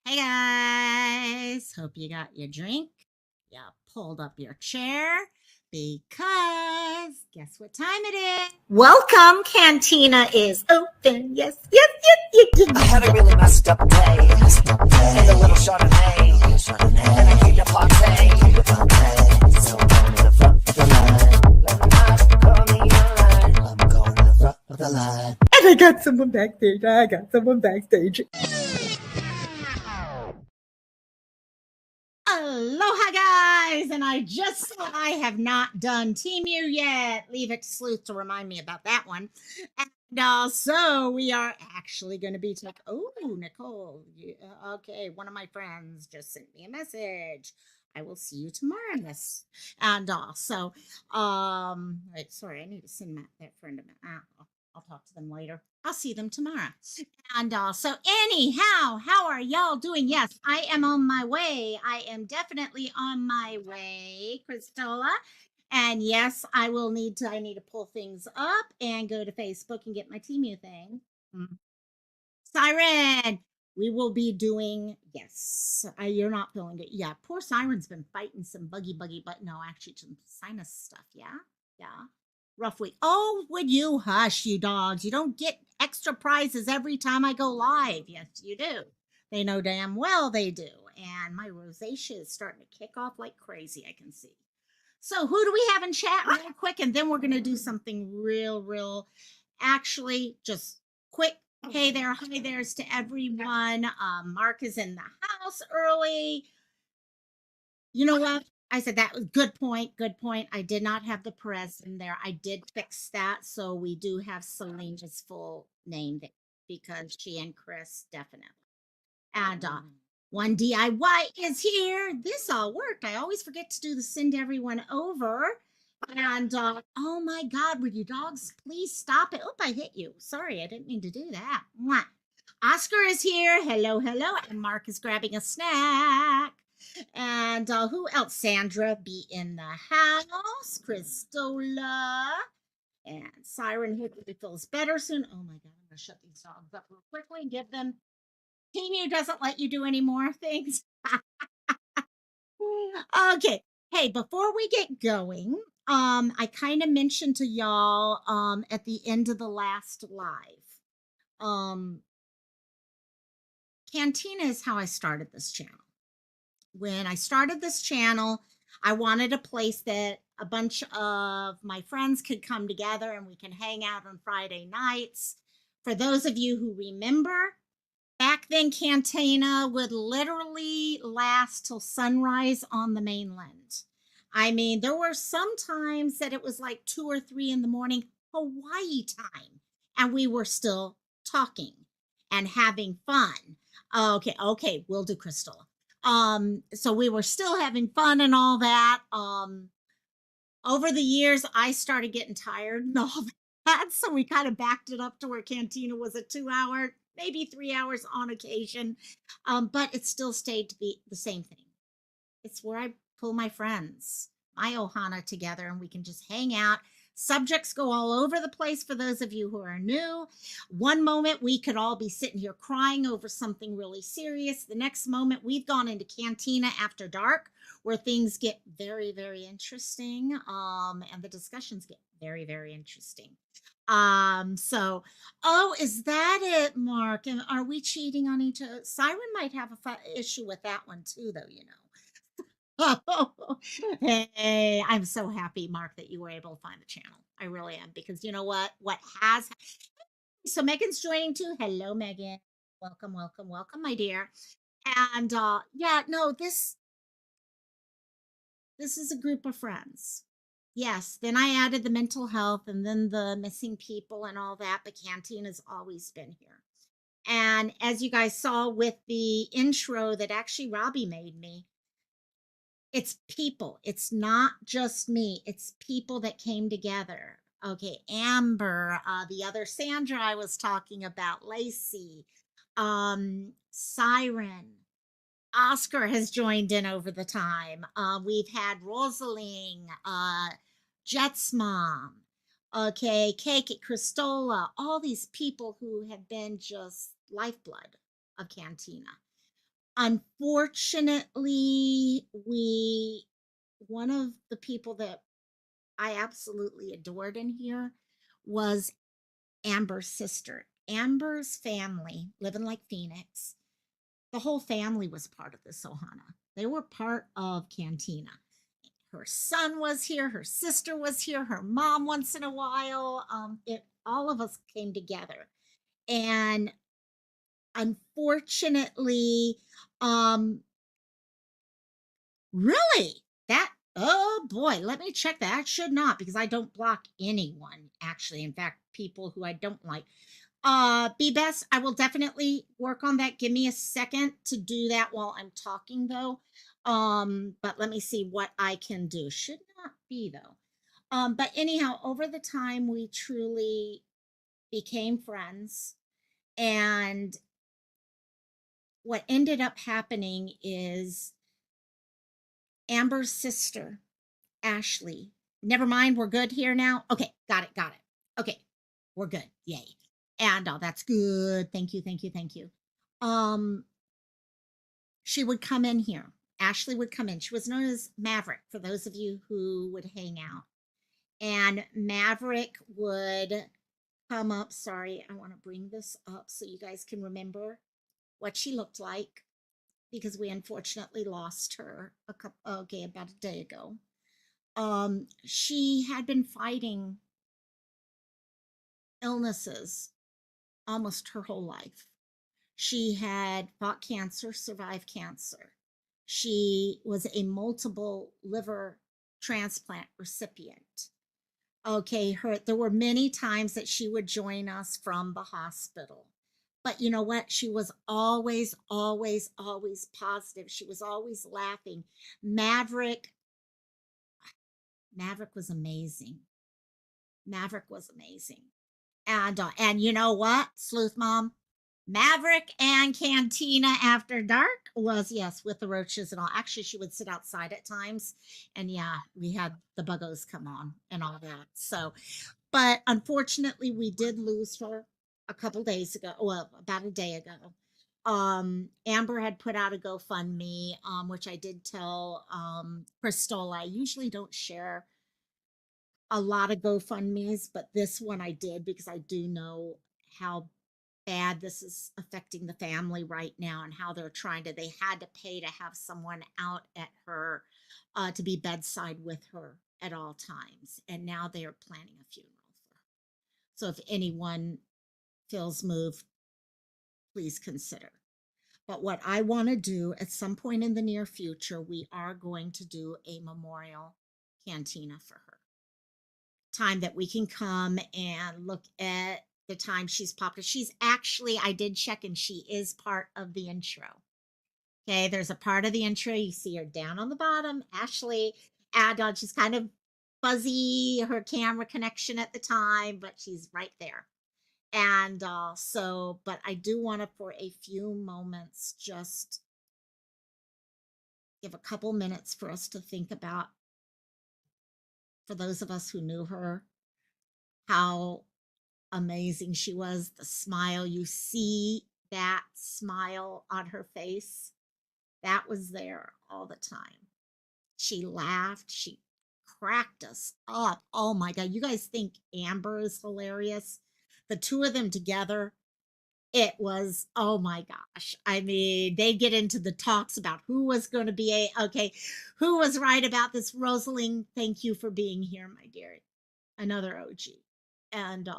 Hey guys, hope you got your drink. You pulled up your chair because guess what time it is? Welcome, Cantina is open. Yes, yes, yes, yes, yes, I yes, had a yes. really messed up day, and a little Chardonnay, and I came to party. So I'm going to the front of the line. Let me not call me online. I'm going to the front of the line. And I got someone backstage. Aloha, guys! And I just saw I have not done Team U yet. Leave it to Sleuth to remind me about that one. And so we are actually going to be oh, Nicole. Okay, one of my friends just sent me a message. I will see you tomorrow, miss. And wait, sorry, I need to send that friend a message. I'll talk to them later. I'll see them tomorrow. And so, anyhow, how are y'all doing? Yes, I am on my way. I am definitely on my way, Christola. And yes, I need to pull things up and go to Facebook and get my Temu thing. Mm. Siren, we will be doing, yes, you're not feeling it. Yeah, poor Siren's been fighting some buggy, but no, actually some sinus stuff. Yeah, yeah. Rough week. Oh, would you hush, you dogs? You don't get extra prizes every time I go live. Yes, you do. They know damn well they do. And my rosacea is starting to kick off like crazy, I can see. So, who do we have in chat real quick? And then we're going to do something real, actually, just quick. Hey there, hi there's to everyone. Mark is in the house early. You know what? I said that was good point. Good point. I did not have the Perez in there. I did fix that. So we do have Selena's full name there because she and Chris definitely. And one DIY is here. This all worked. I always forget to do the send everyone over. And oh my God, would you dogs please stop it? Oh, I hit you. Sorry, I didn't mean to do that. Mwah. Oscar is here. Hello, hello. And Mark is grabbing a snack. And who else? Sandra be in the house. Christola. And Siren hopefully feels better soon. Oh my God, I'm going to shut these dogs up real quickly and give them. Team doesn't let you do any more things. Okay. Hey, before we get going, I kind of mentioned to y'all at the end of the last live. Um Cantina is how I started this channel. When I started this channel, I wanted a place that a bunch of my friends could come together and we can hang out on Friday nights. For those of you who remember, back then, Cantina would literally last till sunrise on the mainland. I mean, there were some times that it was like 2 or 3 in the morning, Hawaii time, and we were still talking and having fun. Okay, we'll do Crystal. So we were still having fun and all that. Over the years, I started getting tired and all that. So we kind of backed it up to where Cantina was a 2 hour, maybe 3 hours on occasion. But it still stayed to be the same thing. It's where I pull my friends, my Ohana together, and we can just hang out. Subjects go all over the place for those of you who are new. One moment we could all be sitting here crying over something really serious. The next moment we've gone into Cantina after dark where things get very interesting. And the discussions get very interesting. So oh, is that it, Mark? And are we cheating on each other? Siren might have a issue with that one too, though, you know. Hey, I'm so happy, Mark, that you were able to find the channel. I really am because you know what? What has so Megan's joining too. Hello, Megan. Welcome, my dear. And yeah, no, this is a group of friends. Yes, then I added the mental health and then the missing people and all that, but Canteen has always been here. And as you guys saw with the intro that actually Robbie made me, it's people. It's not just me. It's people that came together. Okay, Amber, the other Sandra I was talking about, Lacey, Siren, Oscar has joined in over the time. We've had Rosaline, Jet's mom, okay, Cake at Cristola, all these people who have been just lifeblood of Cantina. Unfortunately, we one of the people that I absolutely adored in here was Amber's sister. Amber's family, living like Phoenix, the whole family was part of this Ohana. They were part of Cantina. Her son was here, her sister was here, her mom once in a while. It all of us came together. And unfortunately, um, really, that oh boy, let me check that. I should not because I don't block anyone, actually. In fact, people who I don't like. Be best. I will definitely work on that. Give me a second to do that while I'm talking though. But let me see what I can do. Should not be though. But anyhow, over the time we truly became friends. And what ended up happening is Amber's sister, Ashley. Never mind, we're good here now. Okay, got it, got it. Okay, we're good. Yay. And that's good. Thank you, thank you, thank you. Um, she would come in here. Ashley would come in. She was known as Maverick for those of you who would hang out. And Maverick would come up. Sorry, I want to bring this up so you guys can remember what she looked like because we unfortunately lost her about a day ago. She had been fighting illnesses almost her whole life. She had fought cancer, survived cancer. She was a multiple liver transplant recipient. Okay, there were many times that she would join us from the hospital. But you know what? She was always, always, always positive. She was always laughing. Maverick, Maverick was amazing. Maverick was amazing. And you know what, Sleuth Mom? Maverick and Cantina After Dark was, yes, with the roaches and all. Actually, she would sit outside at times. And yeah, we had the buggos come on and all that. So, but unfortunately, we did lose her a couple days ago. Well, about a day ago. Amber had put out a GoFundMe, which I did tell Crystal. I usually don't share a lot of GoFundMe's, but this one I did because I do know how bad this is affecting the family right now and how they had to pay to have someone out at her to be bedside with her at all times. And now they are planning a funeral for her. So if anyone feels moved, please consider. But what I want to do at some point in the near future, we are going to do a memorial cantina for her. Time that we can come and look at the time she's popular. She's actually, I did check, and she is part of the intro. Okay, there's a part of the intro. You see her down on the bottom, Ashley. And she's kind of fuzzy, her camera connection at the time, but she's right there. And but I do want to, for a few moments, just give a couple minutes for us to think about, for those of us who knew her, how amazing she was. The smile, you see that smile on her face, that was there all the time. She laughed, she cracked us up. Oh my God, you guys think Amber is hilarious? The two of them together, it was, oh my gosh. I mean, they get into the talks about who was going to be who was right about this. Rosaline, thank you for being here, my dear. Another OG. And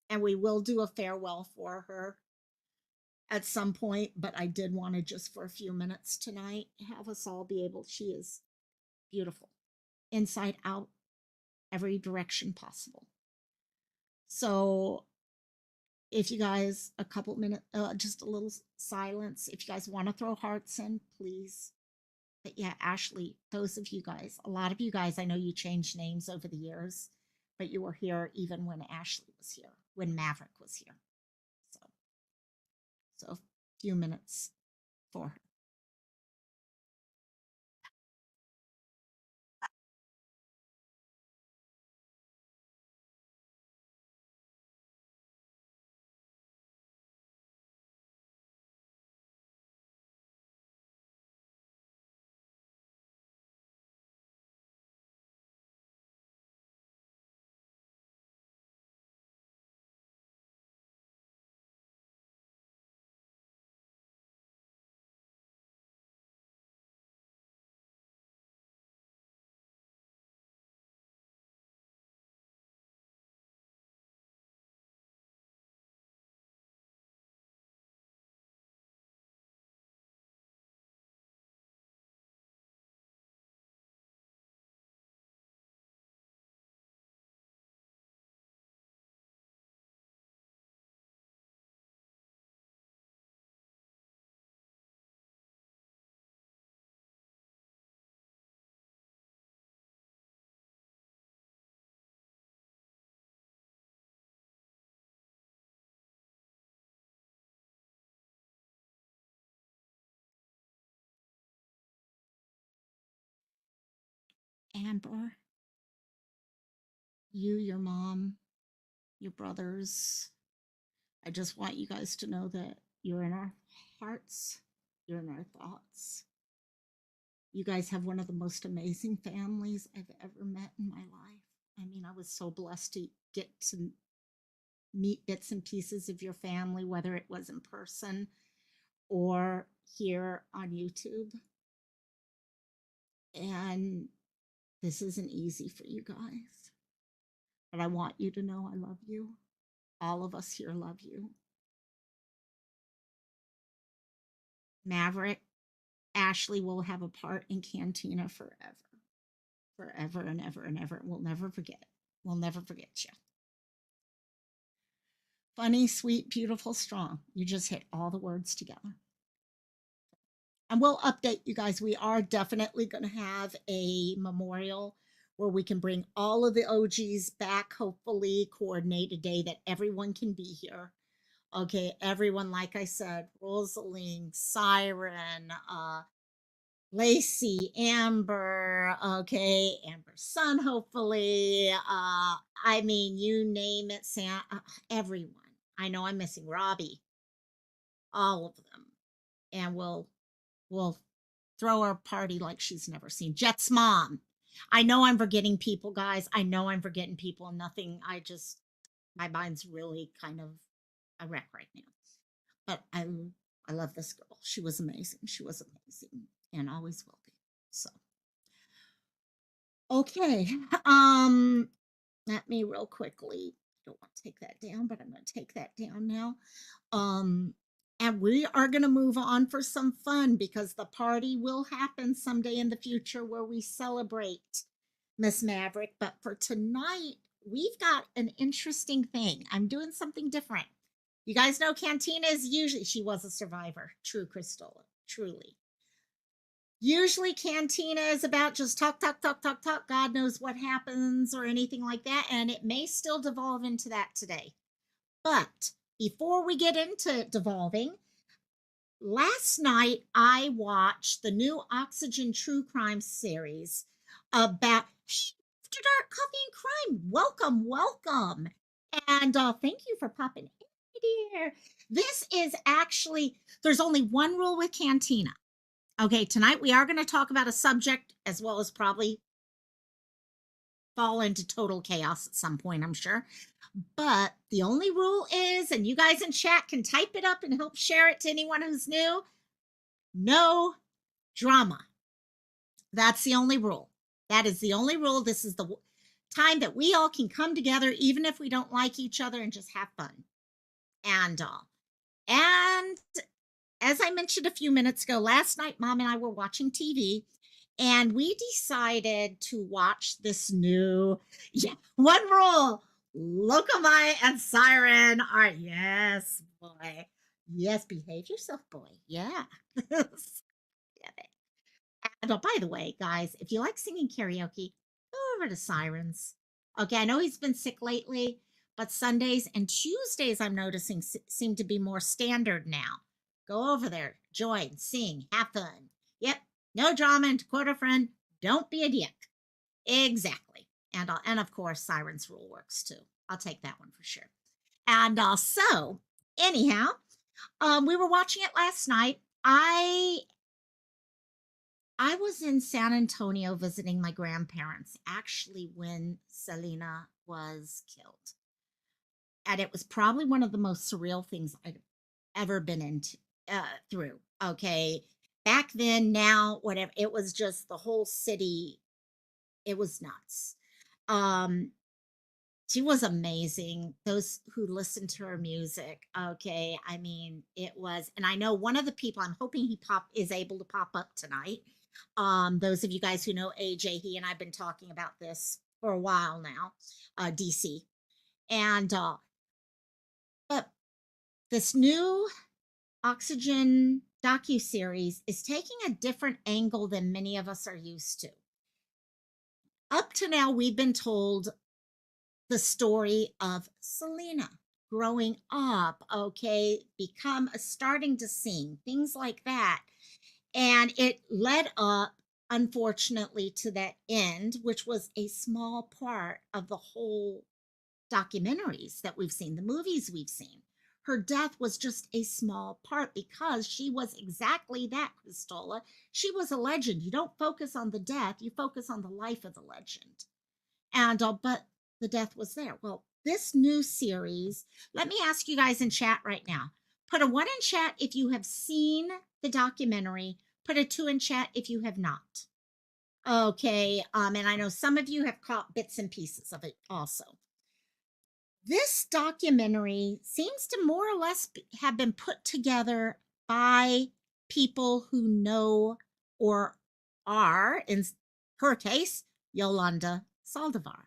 and we will do a farewell for her at some point, but I did want to, just for a few minutes tonight, have us all be able, she is beautiful, inside out, every direction possible. So if you guys, a couple minutes, just a little silence, if you guys want to throw hearts in, please. But yeah, Ashley, those of you guys, a lot of you guys, I know you changed names over the years, but you were here even when Ashley was here, when Maverick was here. So, so a few minutes for her. Amber, you, your mom, your brothers, I just want you guys to know that you're in our hearts, you're in our thoughts. You guys have one of the most amazing families I've ever met in my life. I mean, I was so blessed to get to meet bits and pieces of your family, whether it was in person or here on YouTube. And this isn't easy for you guys. But I want you to know I love you. All of us here love you. Maverick, Ashley will have a part in Cantina forever. Forever and ever and ever. We'll never forget. We'll never forget you. Funny, sweet, beautiful, strong. You just hit all the words together. And we'll update you guys. We are definitely going to have a memorial where we can bring all of the OGs back, hopefully, coordinate a day that everyone can be here. Okay, everyone, like I said, Rosaline, Siren, Lacey, Amber, okay, Amber's son, hopefully. I mean, you name it, Sam, everyone. I know I'm missing Robbie, all of them. And we'll throw her a party like she's never seen. Jet's mom. I know I'm forgetting people, guys. I know I'm forgetting people. Nothing. My mind's really kind of a wreck right now. But I love this girl. She was amazing. She was amazing, and always will be. So, okay. Let me real quickly. I don't want to take that down, but I'm going to take that down now. And we are going to move on for some fun because the party will happen someday in the future where we celebrate Miss Maverick. But for tonight, we've got an interesting thing. I'm doing something different. You guys know Cantina is usually, she was a survivor. True, Crystal, truly. Usually Cantina is about just talk, talk, talk, talk, talk. God knows what happens or anything like that. And it may still devolve into that today. But before we get into devolving, last night I watched the new Oxygen True Crime series about After Dark Coffee and Crime. Welcome, welcome. And thank you for popping in, dear. This is actually, there's only one rule with Cantina. Okay, tonight we are going to talk about a subject as well as probably fall into total chaos at some point, I'm sure. But the only rule is, and you guys in chat can type it up and help share it to anyone who's new, no drama. That's the only rule. That is the only rule. This is the time that we all can come together, even if we don't like each other, and just have fun. And as I mentioned a few minutes ago, last night, Mom and I were watching TV, and we decided to watch this new, one rule. Locomai and Siren are, yes, boy. Yes, behave yourself, boy. Yeah. And by the way, guys, if you like singing karaoke, go over to Sirens. Okay, I know he's been sick lately, but Sundays and Tuesdays, I'm noticing, seem to be more standard now. Go over there, join, sing, have fun. Yep, no drama, and to quote a friend, don't be a dick. Exactly. And of course, Sirens rule works too. I'll take that one for sure. And so, anyhow, we were watching it last night. I was in San Antonio visiting my grandparents actually when Selena was killed. And it was probably one of the most surreal things I'd ever been into through. Okay. Back then, now, whatever, it was just the whole city. It was nuts. Um, she was amazing. Those who listened to her music, okay. I mean, it was, and I know one of the people, I'm hoping he is able to pop up tonight. Those of you guys who know AJ, he and I've been talking about this for a while now, DC. And but this new Oxygen docuseries is taking a different angle than many of us are used to. Up to now, we've been told the story of Selena growing up, okay, starting to sing, things like that. And it led up unfortunately, to that end, which was a small part of the whole documentaries that we've seen, the movies we've seen. Her death was just a small part because she was exactly that, Cristola. She was a legend. You don't focus on the death, you focus on the life of the legend. And but the death was there. Well, this new series, let me ask you guys in chat right now. Put a 1 in chat if you have seen the documentary, put a 2 in chat if you have not. Okay, and I know some of you have caught bits and pieces of it also. This documentary seems to more or less have been put together by people who know or are, in her case, Yolanda Saldivar.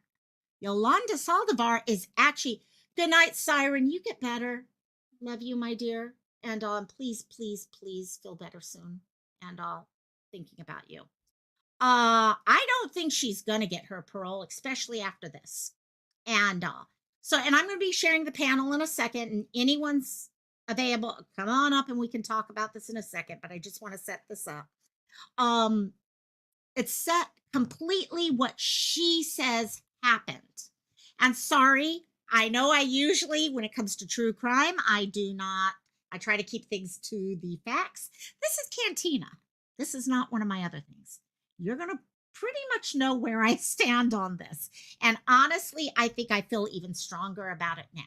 Yolanda Saldivar is actually, good night, Siren. You get better. Love you, my dear. And please, please, please feel better soon. And thinking about you. I don't think she's gonna get her parole, especially after this. And and I'm gonna be sharing the panel in a second, and anyone's available, come on up and we can talk about this in a second, but I just want to set this up. Um, it's set completely what she says happened. And sorry, I know I usually, when it comes to true crime, I try to keep things to the facts. This is Cantina. This is not one of my other things. You're going to pretty much know where I stand on this. And honestly, I think I feel even stronger about it now.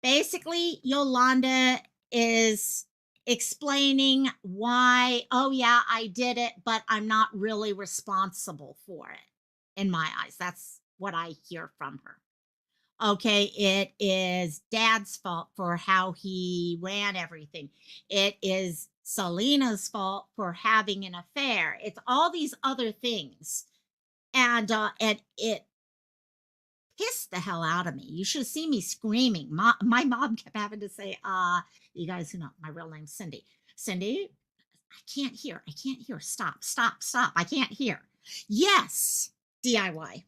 Basically, Yolanda is explaining why, oh, yeah, I did it, but I'm not really responsible for it in my eyes. That's what I hear from her. Okay, it is dad's fault for how he ran everything. It is Selena's fault for having an affair. It's all these other things. And it pissed the hell out of me. You should see me screaming. My mom kept having to say, you guys who know my real name's Cindy. Cindy, I can't hear. I can't hear. Stop, stop, stop. I can't hear. Yes, DIY.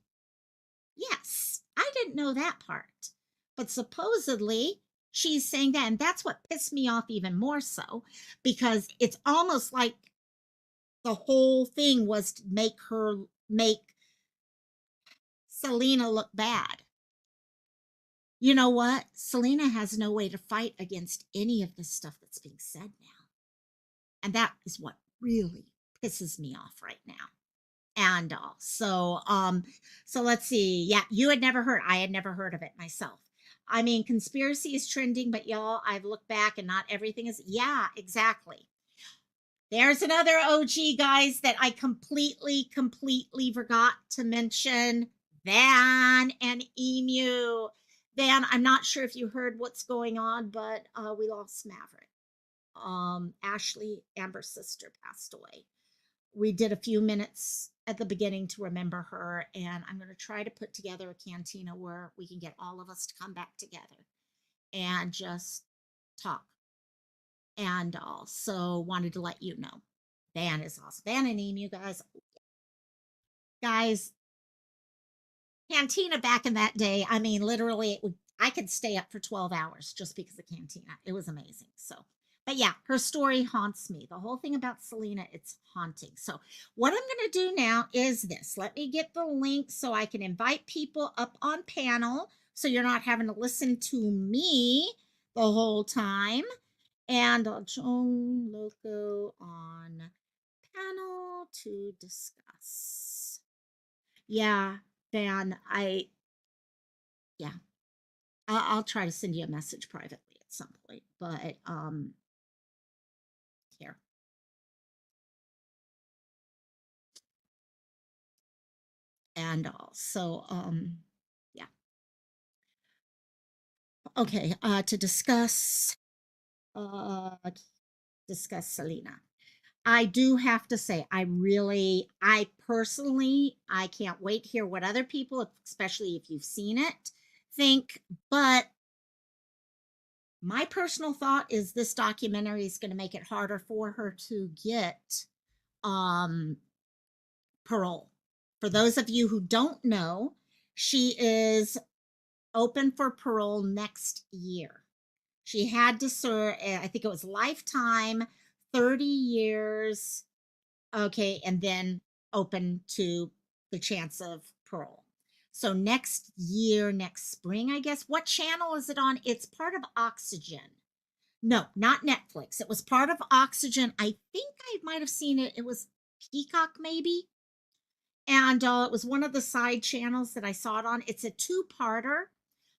Yes, I didn't know that part. But supposedly she's saying that. And that's what pissed me off even more so, because it's almost like the whole thing was to make Selena look bad. You know what? Selena has no way to fight against any of this stuff that's being said now. And that is what really pisses me off right now. And so let's see. Yeah, you had never heard, I had never heard of it myself. I mean, conspiracy is trending, but y'all, I've looked back and not everything is, yeah, exactly. There's another OG, guys, that I completely forgot to mention. Van and Emu. Van, I'm not sure if you heard what's going on, but we lost Maverick. Ashley, Amber's sister, passed away. We did a few minutes at the beginning to remember her, and I'm going to try to put together a cantina where we can get all of us to come back together and just talk. And also wanted to let you know, Van is awesome. Van and Emu, guys, Cantina back in that day, I mean, literally, I could stay up for 12 hours just because of Cantina. It was amazing. So, but yeah, her story haunts me. The whole thing about Selena, it's haunting. So, what I'm going to do now is this. Let me get the link so I can invite people up on panel so you're not having to listen to me the whole time. And I'll join Loco on panel to discuss. Yeah, Van, yeah, I'll try to send you a message privately at some point, but here. And also, yeah. Okay, to uh discuss Selena. I do have to say, I personally, I can't wait to hear what other people, especially if you've seen it, think. But my personal thought is this documentary is going to make it harder for her to get um, parole. For those of you who don't know, she is open for parole next year. She had to serve, I think it was lifetime, 30 years Okay, and then open to the chance of parole. So next year, next spring, I guess. What channel is it on? It's part of Oxygen. No, not Netflix. It was part of Oxygen. I think I might have seen it. It was Peacock, maybe. And it was one of the side channels that I saw it on. It's a two-parter.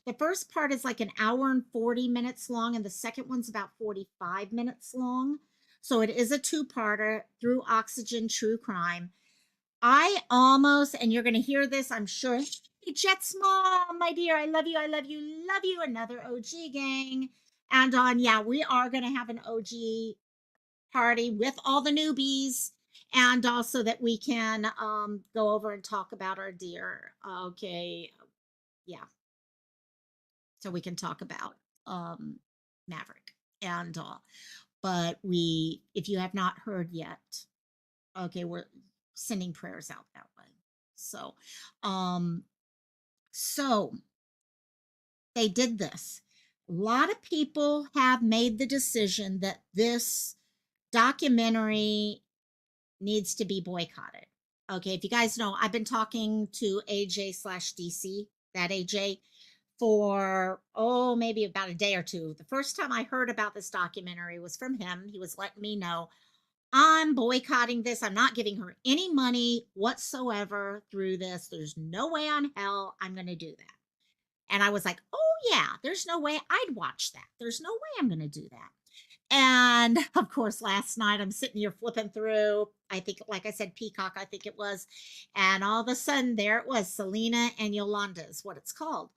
The first part is like an hour and 40 minutes long, and the second one's about 45 minutes long. So it is a two-parter through Oxygen True Crime. I almost, and you're going to hear this, I'm sure. Hey, Jet's mom, my dear, I love you, I love you, love you. Another OG gang. And yeah, we are going to have an OG party with all the newbies, and also that we can go over and talk about our deer. Okay, yeah, so we can talk about um Maverick and but we, if you have not heard yet, okay, we're sending prayers out that way. So um so they did this. A lot of people have made the decision that this documentary needs to be boycotted. Okay, if you guys know, I've been talking to AJ slash DC, that AJ, for maybe about a day or two. The first time I heard about this documentary was from him. He was letting me know, I'm boycotting this. I'm not giving her any money whatsoever through this. There's no way on hell I'm going to do that. And I was like, oh, yeah, there's no way I'd watch that. There's no way I'm going to do that. And of course, last night I'm sitting here flipping through, I think, like I said, Peacock, I think it was. And all of a sudden, there it was, Selena and Yolanda is what it's called.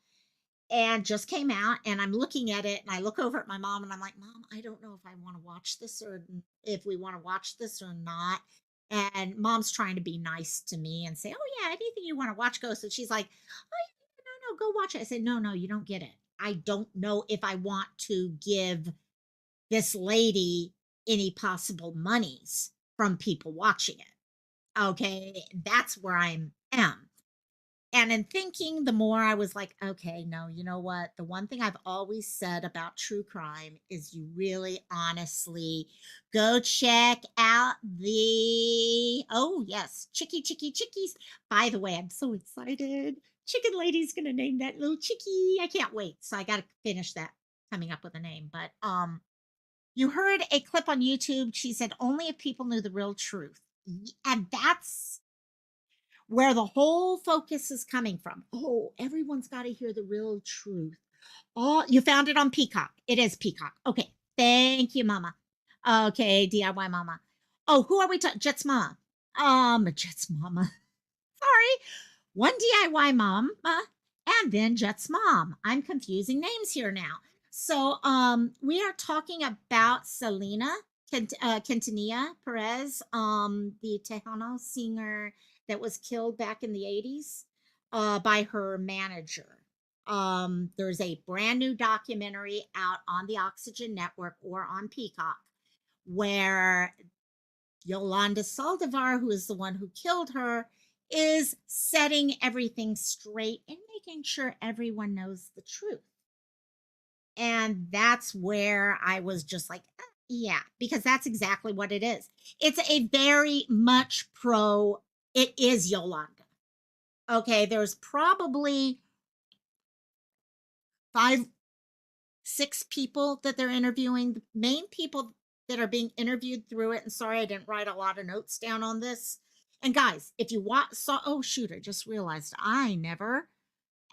And just came out, and I'm looking at it, and I look over at my mom, and I'm like, Mom, I don't know if I want to watch this, or if we want to watch this or not. And Mom's trying to be nice to me and say, oh, yeah, anything you want to watch, go. So she's like, oh, yeah, no, go watch it. I said, no, you don't get it. I don't know if I want to give this lady any possible monies from people watching it. Okay, that's where I am. And in thinking, the more I was like, okay, no, you know what? The one thing I've always said about true crime is you really honestly go check out oh, yes, Chickies. By the way, I'm so excited. Chicken Lady's going to name that little chickie. I can't wait. So I got to finish that, coming up with a name. But you heard a clip on YouTube. She said, only if people knew the real truth. And that's where the whole focus is coming from. Oh, everyone's got to hear the real truth. Oh, you found it on Peacock. It is Peacock. Okay. Thank you, Mama. Okay, DIY Mama. Oh, who are we talking? Jet's Mama. Jet's Mama. Sorry. One DIY Mom and then Jet's Mom. I'm confusing names here now. So we are talking about Selena Quintanilla Perez, the Tejano singer that was killed back in the 80s by her manager. There's a brand new documentary out on the Oxygen Network or on Peacock where Yolanda Saldivar, who is the one who killed her, is setting everything straight and making sure everyone knows the truth. And that's where I was just like, yeah, because that's exactly what it is. It's a very much pro, it is Yolanda. Okay, there's probably 5, 6 people that they're interviewing. The main people that are being interviewed through it, and sorry, I didn't write a lot of notes down on this. And guys, if you oh shoot, I just realized I never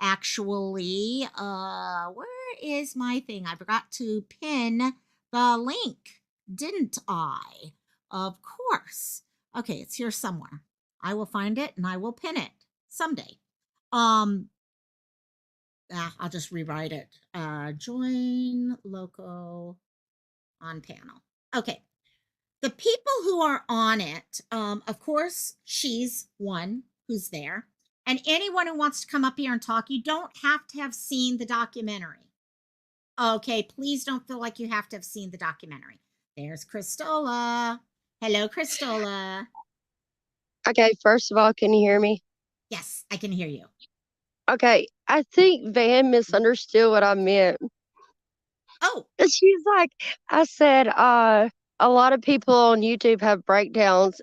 actually, where is my thing? I forgot to pin the link, didn't I? Of course. Okay, it's here somewhere. I will find it and I will pin it someday. I'll just rewrite it. Join local on panel. Okay. The people who are on it, of course, she's one who's there. And anyone who wants to come up here and talk, you don't have to have seen the documentary. Okay, please don't feel like you have to have seen the documentary. There's Christola. Hello, Christola. Okay, first of all, can you hear me? Yes, I can hear you. Okay, I think Van misunderstood what I meant. Oh, She's like, I said, a lot of people on YouTube have breakdowns.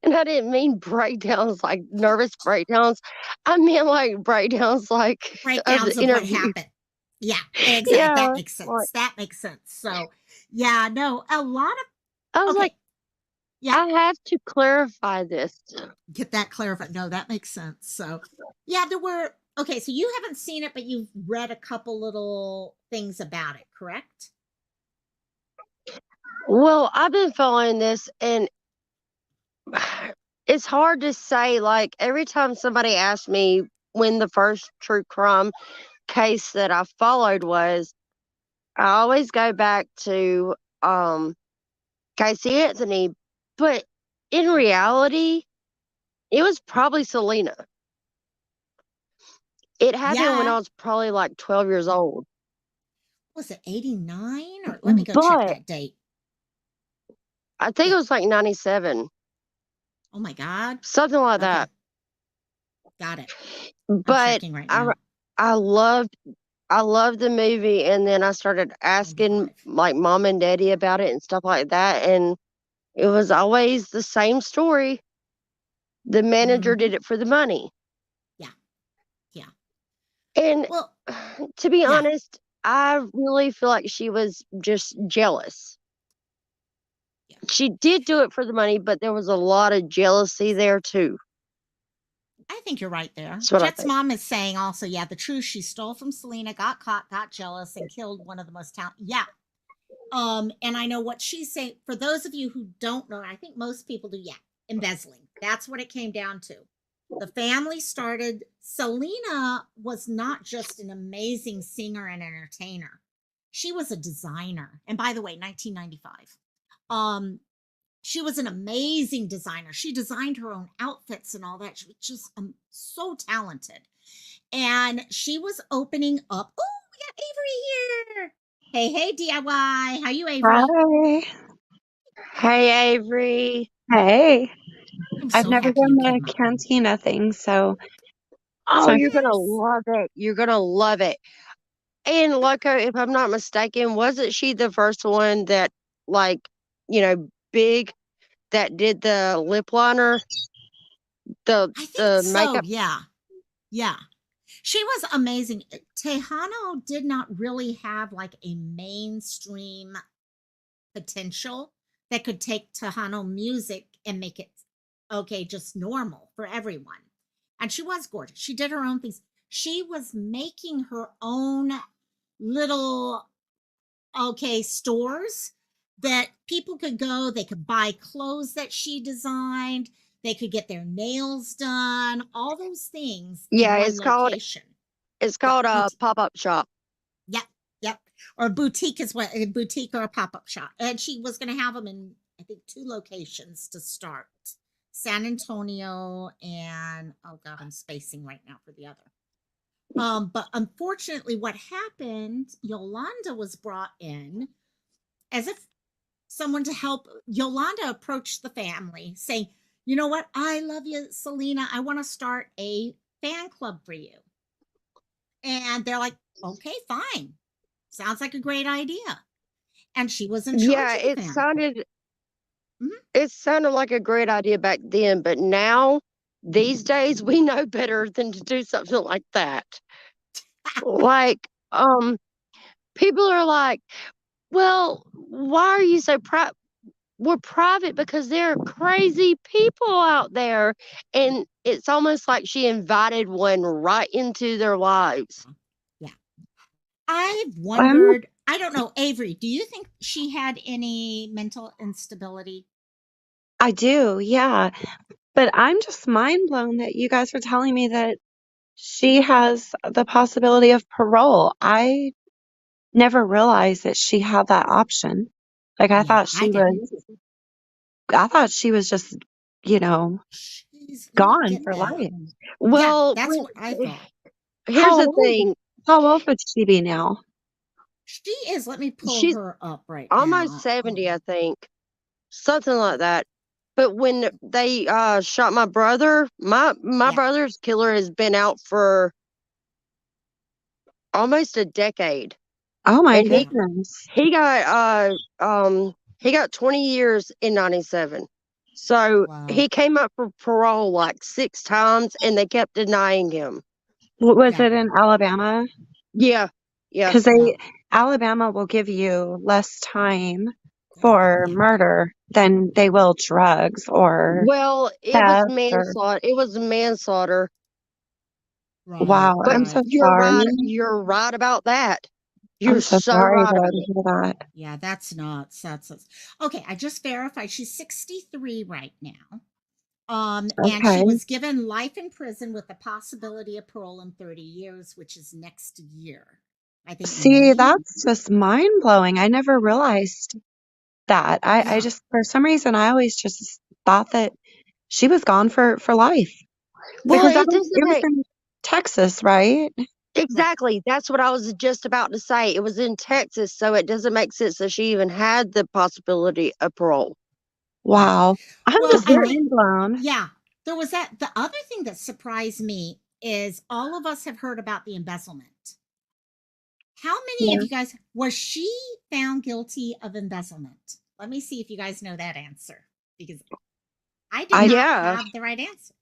And I didn't mean breakdowns like nervous breakdowns. I meant like breakdowns like of Breakdowns the of what interview. happened. Yeah, exactly. That Yeah. makes Like sense. That makes sense. So, yeah, no, a lot I was of like, okay. Yeah, I have to clarify this. get that clarified. No, that makes sense. So, yeah, there were okay. So you haven't seen it, but you've read a couple little things about it, correct? Well, I've been following this and it's hard to say. Like every time somebody asks me when the first true crime case that I followed was, I always go back to Casey Anthony, but in reality, it was probably Selena. It happened when Yeah. I was probably like 12 years old. Was it 89 or let me go check But that date. I think Yeah. it was like 97, Oh my God. something like Okay. that. Got it. I'm But checking right I now. I loved I loved the movie, and then I started asking 95. like mom and daddy about it and stuff like that, and it was always the same story. The manager Mm-hmm. did it for the money. Yeah. Yeah. And Well, to be yeah. honest, I really feel like she was just jealous. Yeah. She did do it for the money, but there was a lot of jealousy there too. I think you're right there. That's what I Jet's think. mom is saying also, yeah, the truth. She stole from Selena, got caught, got jealous, and killed one of the most talented. Yeah. And I know what she's saying. For those of you who don't know, I think most people do, yeah, embezzling. That's what it came down to. The family started, Selena was not just an amazing singer and entertainer. She was a designer. And by the way, 1995. Um, she was an amazing designer. She designed her own outfits and all that. She was just so talented. And she was opening up. Oh, we got Avery here. Hey, hey, DIY. How you, Avery? Hi. Hey, Avery. Hey. I'm I've so never happy done you the came up. cantina thing, so Oh, so you're gonna Yes. love it. You're gonna love it. And Loco, if I'm not mistaken, wasn't she the first one that, like, big that did the lip liner, the I think the so. makeup? Yeah. Yeah. She was amazing. Tejano did not really have like a mainstream potential that could take Tejano music and make it okay, just normal for everyone. And she was gorgeous. She did her own things. She was making her own little okay stores that people could go, they could buy clothes that she designed, they could get their nails done, all those things in Yeah, one it's called location. it's Yeah, called a boutique. pop-up shop. Yep, yep. Or boutique is what a boutique or a pop-up shop. And she was going to have them in I think two locations to start. San Antonio and oh god, I'm spacing right now for the other. But unfortunately what happened, Yolanda was brought in as if someone to help. Yolanda approached the family saying, "You know what? I love you, Selena. I want to start a fan club for you." And they're like, "Okay, fine. Sounds like a great idea." And she was in Yeah, charge of the it fan club. sounded Mhm. it sounded like a great idea back then, but now these days we know better than to do something like that. Like, people are like, "Well, why are you so proud?" We're private because there are crazy people out there, and it's almost like she invited one right into their lives. Yeah. I've I'm wondered, I don't know, Avery, do you think she had any mental instability? I do, yeah. But I'm just mind blown that you guys were telling me that she has the possibility of parole. I never realized that she had that option. Like Yeah, I didn't. I thought she was just, you know, Let me gone get for that. life. Yeah, Well, that's what I thought. here's How the old thing. how old would she be now? She is, let me pull She's her up right almost now. 70, I think. Something like that. But when they shot my brother, my Yeah, brother's killer has been out for almost a decade. Oh my And yeah. goodness. he got 20 years in 97. So Wow. he came up for parole like 6 times and they kept denying him. Was Yeah. it in Alabama? Yeah. Yeah. Because Wow. Alabama will give you less time for Yeah. murder than they will drugs or Well, it was theft or, manslaughter. It was manslaughter. Right. wow, But I'm so Right. sorry. you're right about that. I'm You're so so sorry right though about to it. hear that. Yeah, that's nuts. That's okay. I just verified she's 63 right now. And Okay. she was given life in prison with the possibility of parole in 30 years, which is next year. I think See, May. that's just mind blowing. I never realized that. I Yeah. just, for some reason, I always just thought that she was gone for life Well, because it doesn't it was make in Texas, right? Right. exactly. That's what I was just about to say. It was in Texas, so it doesn't make sense that she even had the possibility of parole. Yeah. Wow. I'm Well, just I think, mind blown. yeah, there was that. The other thing that surprised me is all of us have heard about the embezzlement. How many of Yeah. you guys was she found guilty of embezzlement? Let me see if you guys know that answer because I did I not Yeah. have the right answer.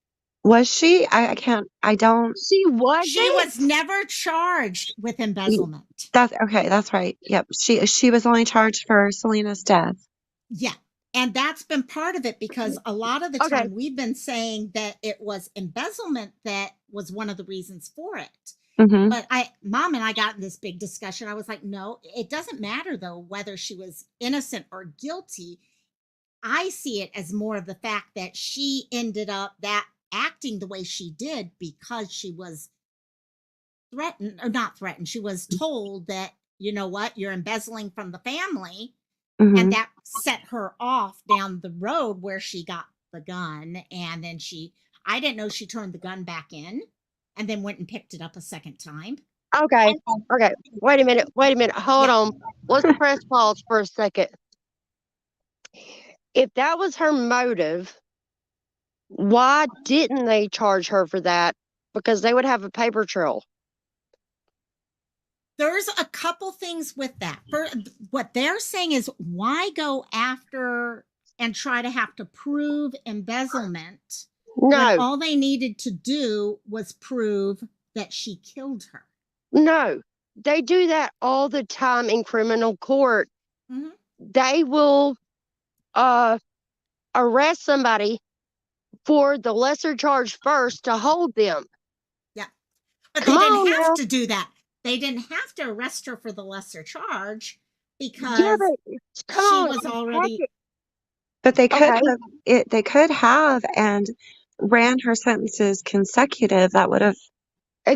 was she? I can't. I don't. She She was wasn't? never charged with y- embezzlement. That's okay. That's right. Yep. She was only charged for Selena's death. Yeah. And that's been part of it because a lot of the Okay. time we've been saying that it was embezzlement that was one of the reasons for it. Hmm. But mom and I got in this big discussion. I was like, no, it doesn't matter though whether she was innocent or guilty. I see it as more of the fact that she ended up that acting the way she did because she was threatened or not threatened. She was told that, you know what, you're embezzling from the family. And Hmm. that set her off down the road where she got the gun. And then I didn't know she turned the gun back in and then went and picked it up a second time. Okay. Okay. Wait a minute. Wait a minute. Hold Yeah. on. Let's press pause for a second. If that was her motive, why didn't they charge her for that? Because they would have a paper trail. There's a couple things with that. For what they're saying is why go after and try to have to prove embezzlement when No, all they needed to do was prove that she killed her. no. They do that all the time in criminal court. Mm-hmm. They will uh arrest somebody for the lesser charge first to hold them. Yeah. But Come they didn't on have now. to do that. They didn't have to arrest her for the lesser charge Yeah, because but come she on. was It's already packet. But they could Okay. have it. They could have and ran her sentences consecutive. That would have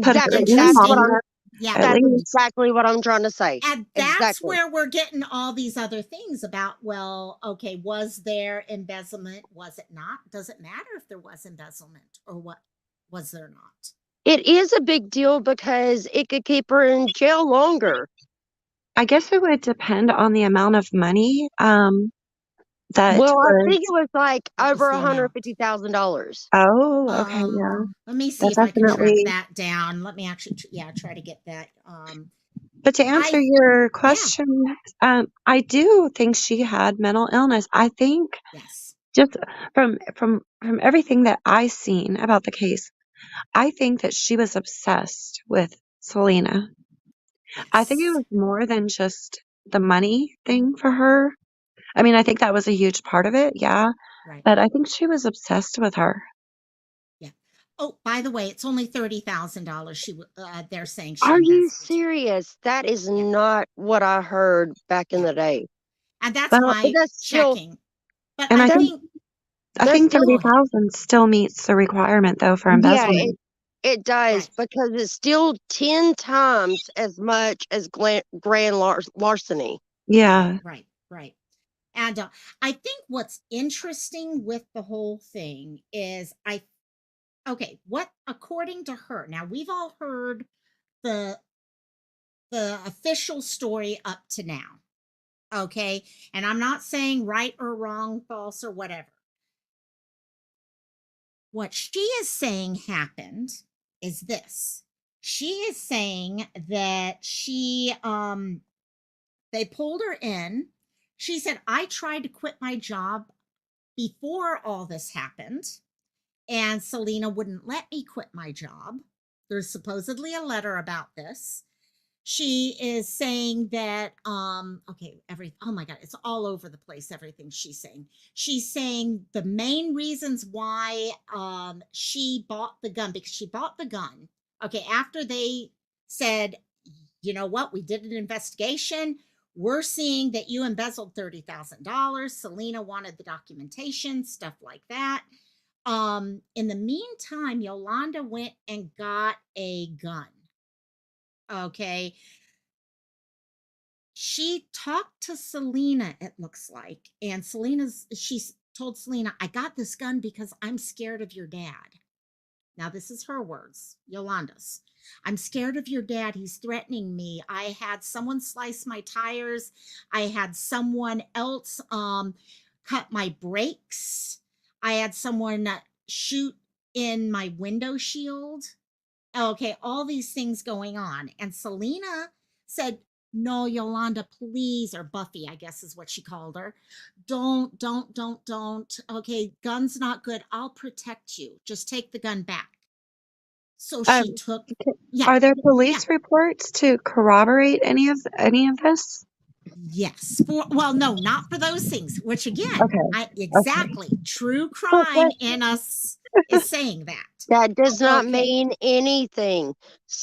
put her Exactly. in interesting. longer, Yeah. at That's least. exactly what I'm trying to say. And that's Exactly. where we're getting all these other things about, well, okay, was there embezzlement? Was it not? Does it matter if there was embezzlement or what was there not? It is a big deal because it could keep her in jail longer. I guess it would depend on the amount of money that Well, I was. think it was like What was over the amount? $150,000. Oh, okay, yeah. Let me see That if I can track definitely. that down. Let me actually, yeah, try to get that. But to answer I, your yeah, question, I do think she had mental illness. I think yes, just from everything that I seen about the case, I think that she was obsessed with Selena. I think it yes, was more than just the money thing for her. I mean, I think that was a huge part of it, yeah. right, But I think she was obsessed with her. yeah. Oh, by the way, it's only $30,000. They're saying she Are you embezzled. serious? That is Yeah, not what I heard back in yeah, the day. and that's Well, But my that's still checking. But and I that's think, I that's think still 30,000 still meets the requirement though for yeah, embezzlement. it does right, because it's still 10 times as much as grand larceny. right, Yeah. right, right. And I think what's interesting with the whole thing is okay, what according to her, now we've all heard the official story up to now. Okay. And I'm not saying right or wrong, false or whatever. What she is saying happened is this. She is saying that they pulled her in. She said, I tried to quit my job before all this happened, and Selena wouldn't let me quit my job. There's supposedly a letter about this. She is saying that oh my god, it's all over the place, everything she's saying. She's saying the main reasons why she bought the gun, because she bought the gun, okay, after they said, you know what, we did an investigation, we're seeing that you embezzled $30,000. Selena wanted the documentation, stuff like that. In the meantime, Yolanda went and got a gun. Okay. She talked to Selena, it looks like, and she's told Selena, I got this gun because I'm scared of your dad. Now, this is her words, Yolanda's. I'm scared of your dad. He's threatening me. I had someone slice my tires. I had someone else cut my brakes. I had someone shoot in my window shield. Okay, all these things going on. And Selena said, no, Yolanda, please, or Buffy, I guess is what she called her. Don't. Okay, gun's not good. I'll protect you. Just take the gun back. So Um, she took, c- yeah, are there yeah, police reports to corroborate any of this? yes. Well, no, not for those things, which again, Okay. Okay. exactly, true But crime in us is saying that. that does not Okay. mean anything.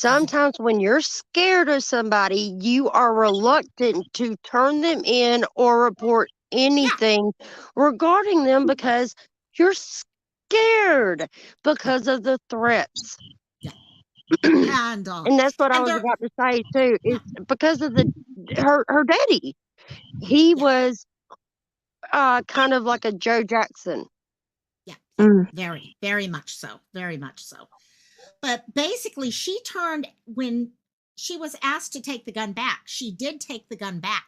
Yeah, Sometimes when you're scared of somebody, you are reluctant to turn them in or report yeah, anything regarding them because you're scared yeah, because of the threats. yeah. And And that's what I and was they're, about to say too, yeah, is because of her daddy. He yeah. was kind of like a Joe Jackson. Yeah, yeah, Mm. very, very much so, very much so. But basically, she turned when she was asked to take the gun back. She did take the gun back.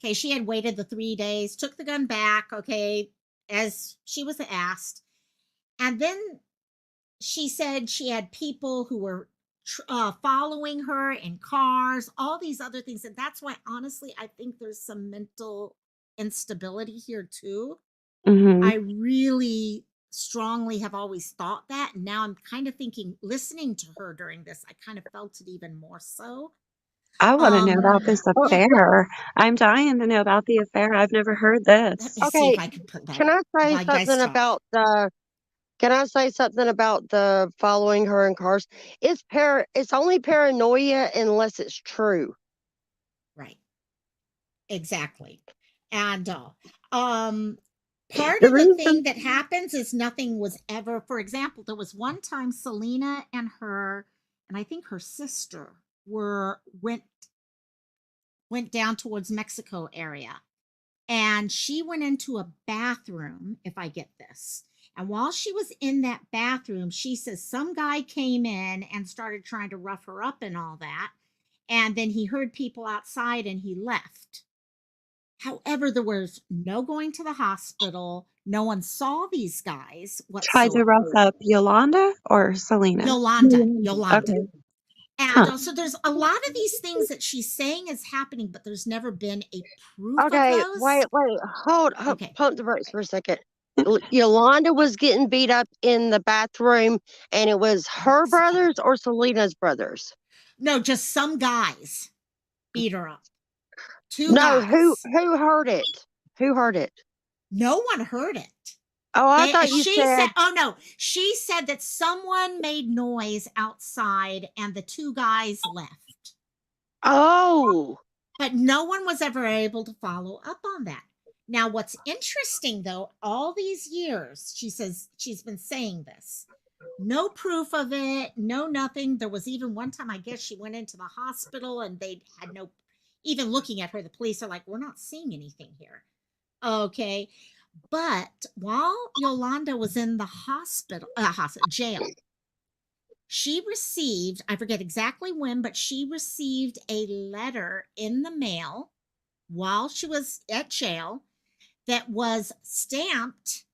Okay, she had waited the 3 days, took the gun back. Okay, as she was asked, and then she said she had people who were following her in cars, all these other things, and that's why, honestly, I think there's some mental instability here too. Hmm. I really strongly have always thought that. And now I'm kind of thinking, listening to her during this, I kind of felt it even more so. I want to know about this Oh, Yeah, affair. I'm dying to know about the affair. I've never heard let this. me see if okay, I can pull that can up I say while you guys something talk. about the Can I say something about the following her in cars? It's only paranoia unless it's true. Right, exactly. And part The of the reason thing that happens is nothing was ever, for example, there was one time Selena and her, and I think her sister went down towards Mexico area, and she went into a bathroom, if I get this. And while she was in that bathroom, she says some guy came in and started trying to rough her up and all that. And then he heard people outside and he left. However, there was no going to the hospital. No one saw these guys Tried to rough whatsoever. up Yolanda or Selena? Yolanda. Okay. And Huh. also, there's a lot of these things that she's saying is happening, but there's never been a proof of Okay, those. hold, Okay. pump the brakes for a second. Yolanda was getting beat up in the bathroom, and it was her Mexico. brothers or Selena's brothers. No, just some guys beat her up. Two No, guys. who heard it? Who heard it? No one heard it. Oh, I thought you She said, said. oh no, she said that someone made noise outside and the two guys left. Oh, But no one was ever able to follow up on that. Now, what's interesting though, all these years, she says she's been saying this. No proof of it, no nothing. There was even one time, I guess she went into the hospital and they had no, even looking at her, the police are like, we're not seeing anything here. Okay. But while Yolanda was in the jail, she received, I forget exactly when, but she received a letter in the mail while she was at jail that was stamped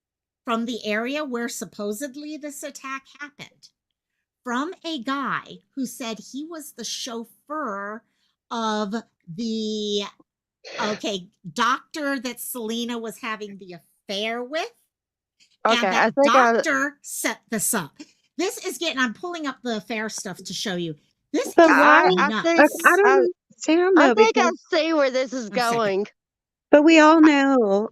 from the area where supposedly this attack happened, from a guy who said he was the chauffeur of the doctor that Selena was having the affair with, Okay, and I that think doctor set this up. This is getting, I'm pulling up the affair stuff to show you. This But is why? I think Like, I nuts. don't understand I though, think I because see where this is A second. going. but we all know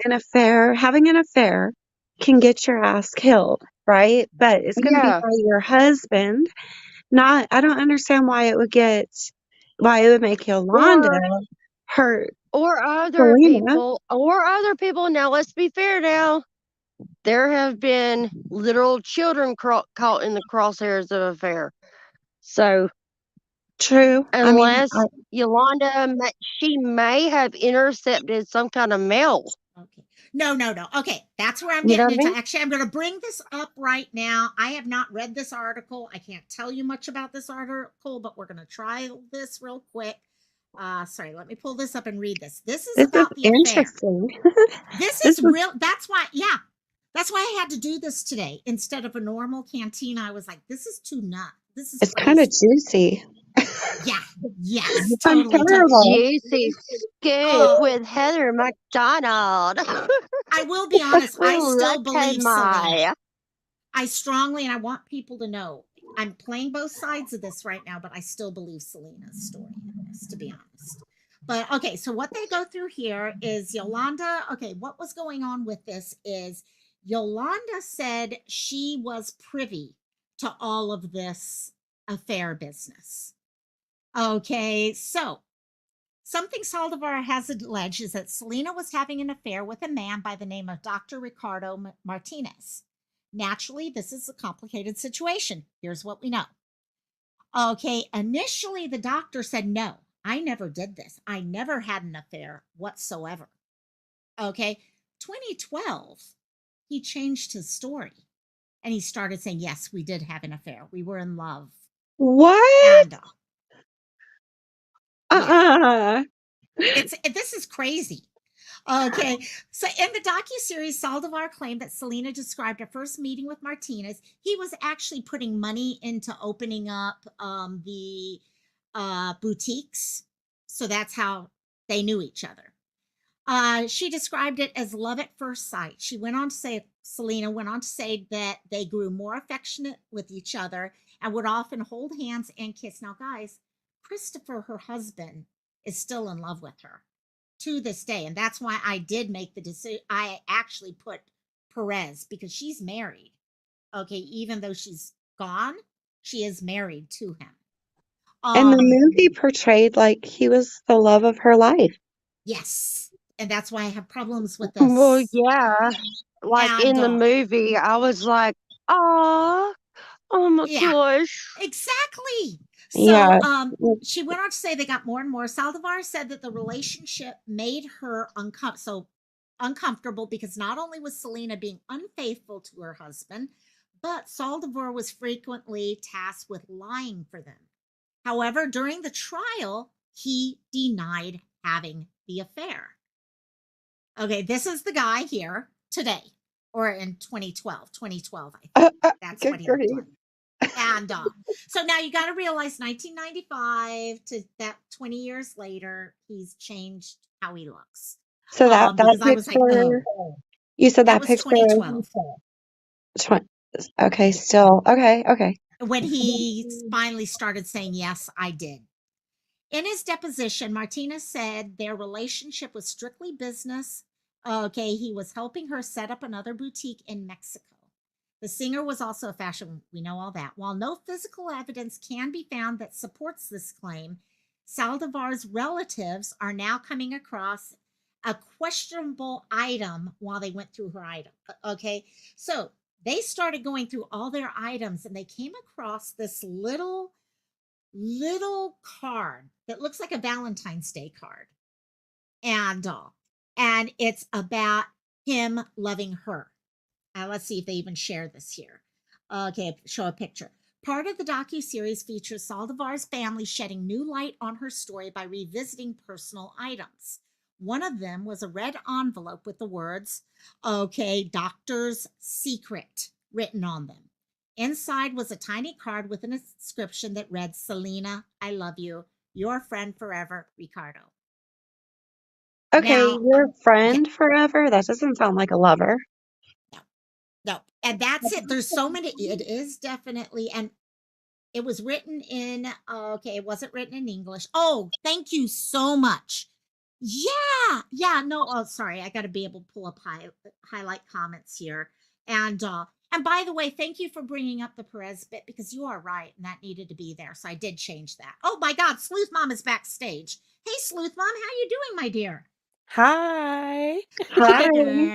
an affair, having an affair can get your ass killed, right? But it's going to be Yeah. by your husband. Not, I don't understand why it would make Yolanda Or hurt or other Selena. people or other people. Now let's be fair now. There have been literal children caught in the crosshairs of affair. So True. I mean, unless Yolanda, she may have intercepted some kind of mail. Okay. No. Okay. That's where I'm You know getting what I into. mean? Actually, I'm going to bring this up right now. I have not read this article. I can't tell you much about this article, but we're going to try this real quick. Sorry, let me pull this up and read this. This is this is about the affair. interesting. This This is is real. That's why, yeah. That's why I had to do this today instead of a normal cantina. I was like, this is too nuts. This is it's kind of crazy. juicy. Yeah. Yes. I'm Totally. terrible. Juicy scoop Uh, with Heather McDonald. I will be honest. I still Latte believe Selena. my. I strongly, and I want people to know, I'm playing both sides of this right now, but I still believe Selena's story in this, to be honest. But okay, so what they go through here is Yolanda. Okay, what was going on with this is Yolanda said she was privy to all of this affair business. Okay, so something Saldivar has alleged is that Selena was having an affair with a man by the name of Dr. Ricardo Martinez. Naturally, this is a complicated situation. Here's what we know. Okay, initially the doctor said, no, I never did this. I never had an affair whatsoever. Okay, 2012, he changed his story and he started saying, yes, we did have an affair. We were in love. What? And yeah, Uh-uh. this is crazy. Okay, so in the docuseries, Saldivar claimed that Selena described her first meeting with Martinez. He was actually putting money into opening up the boutiques. So that's how they knew each other. She described it as love at first sight. She went on to say, Selena went on to say that they grew more affectionate with each other and would often hold hands and kiss. Now, guys, Christopher, her husband, is still in love with her to this day. And that's why I did make the decision. I actually put Perez because she's married. Okay, even though she's gone, she is married to him. And the Um, movie portrayed like he was the love of her life. yes. And that's why I have problems with Well, this. yeah. Like And in the movie, I was like, oh, oh my yeah, gosh. exactly. So Yeah. she went on to say they got more and more. Saldivar said that the relationship made her uncomfortable because not only was Selena being unfaithful to her husband, but Saldivar was frequently tasked with lying for them. However, during the trial, he denied having the affair. Okay, this is the guy here today, or in 2012, I think. That's what Good he looked grief. like. And so now you got to realize 1995 to that 20 years later, he's changed how he looks. So that Because I was like, oh, picture, you said that that was picture. 2012 Okay, still okay. when he finally started saying, yes, I did. In his deposition, Martinez said their relationship was strictly business. Okay, he was helping her set up another boutique in Mexico. The singer was also a fashion, we know all that. While no physical evidence can be found that supports this claim, Saldivar's relatives are now coming across a questionable item while they went through her item. Okay, so they started going through all their items and they came across this little card that looks like a Valentine's Day card. And it's about him loving her. Let's see if they even share this here. Okay, show a picture. Part of the docuseries features Saldivar's family shedding new light on her story by revisiting personal items. One of them was a red envelope with the words, okay, doctor's secret written on them. Inside was a tiny card with an inscription that read, Selena, I love you. Your friend forever, Ricardo. Okay, Now, your yeah, friend forever? That doesn't sound like a lover. no, no, and that's it. There's so many. It is definitely, and it was written in, okay, it wasn't written in English. Oh, thank you so much. Yeah, yeah, no, oh, sorry. I got to be able to pull up highlight comments here. And by the way, thank you for bringing up the Perez bit because you are right, and that needed to be there. So I did change that. Oh my God, Sleuth Mom is backstage. Hey, Sleuth Mom, how you doing, my dear? Hi. Hey, Hi. girl.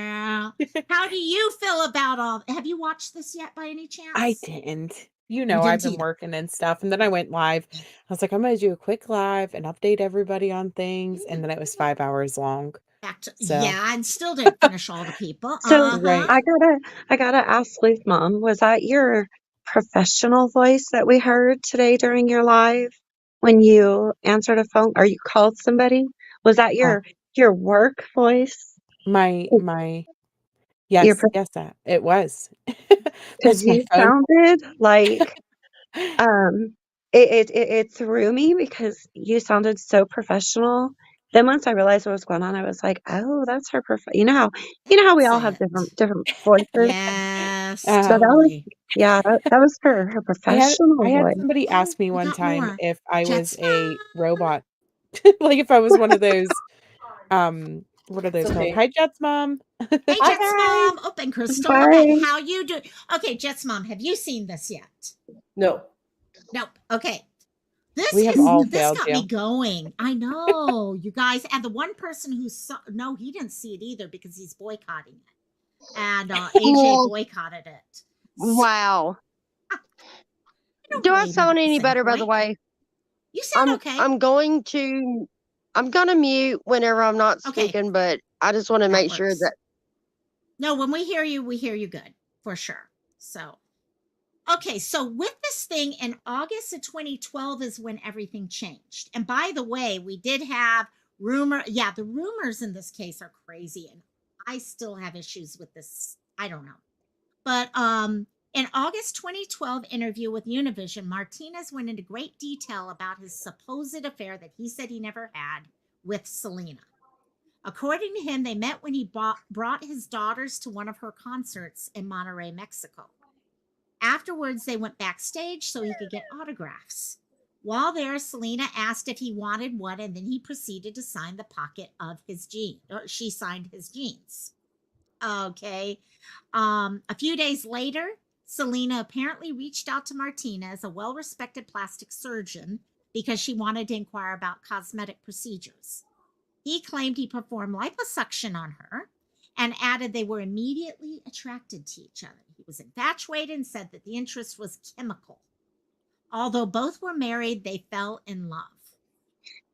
How do you feel about all? Have you watched this yet, by any I chance? didn't. You I've didn't been either. working and stuff, and then I went live. I was like, I'm gonna do a quick live and update everybody on things, and then it was 5 hours long. Back to So, yeah, and still didn't finish all the people. So right. I gotta ask Sleuth Mom, was that your professional voice that we heard today during your live when you answered a phone or you called somebody? Was that Uh, your work voice? my Your yes, that it was. because That's my you phone. sounded like um it threw me because you sounded so professional. Then once I realized what was going on, I was like, oh, that's her you know how we That's all have it. different voices. Yes, So that Um, was, totally. yeah, that was her I professional had voice. somebody Oh, ask me we one got time more. if I was Jets a mom. robot, like if I was one of those, what are It's those called? okay. Hi, Jets mom. Hey, Hi, Jets guys. mom. Oh, and Crystal Levette, Bye. how you doing? Okay, Jets mom, have you seen this yet? No. Nope. Okay. This We have is all this failed got me you. going. I know, you guys, and the one person who saw, no, he didn't see it either because he's boycotting it, and AJ Well, boycotted it. So wow. I don't Do I blame him sound at the any same better, by the point. way? You sound I'm okay. I'm going to I'm gonna mute whenever I'm not Okay, speaking, but I just want to that make sure works. that No, when we hear you good for sure. So, okay, so with this thing in August of 2012 is when everything changed. And by the way, we did have rumor. Yeah, the rumors in this case are crazy, and I still have issues with this. I don't know. But in August 2012 interview with Univision, Martinez went into great detail about his supposed affair that he said he never had with Selena. According to him, they met when he brought his daughters to one of her concerts in Monterrey, Mexico. Afterwards, they went backstage so he could get autographs. While there, Selena asked if he wanted one, and then he proceeded to sign the pocket of his jeans. Or she signed his jeans. Okay. A few days later, Selena apparently reached out to Martinez, a well respected plastic surgeon, because she wanted to inquire about cosmetic procedures. He claimed he performed liposuction on her and added they were immediately attracted to each other. He was infatuated and said that the interest was chemical. Although both were married, they fell in love.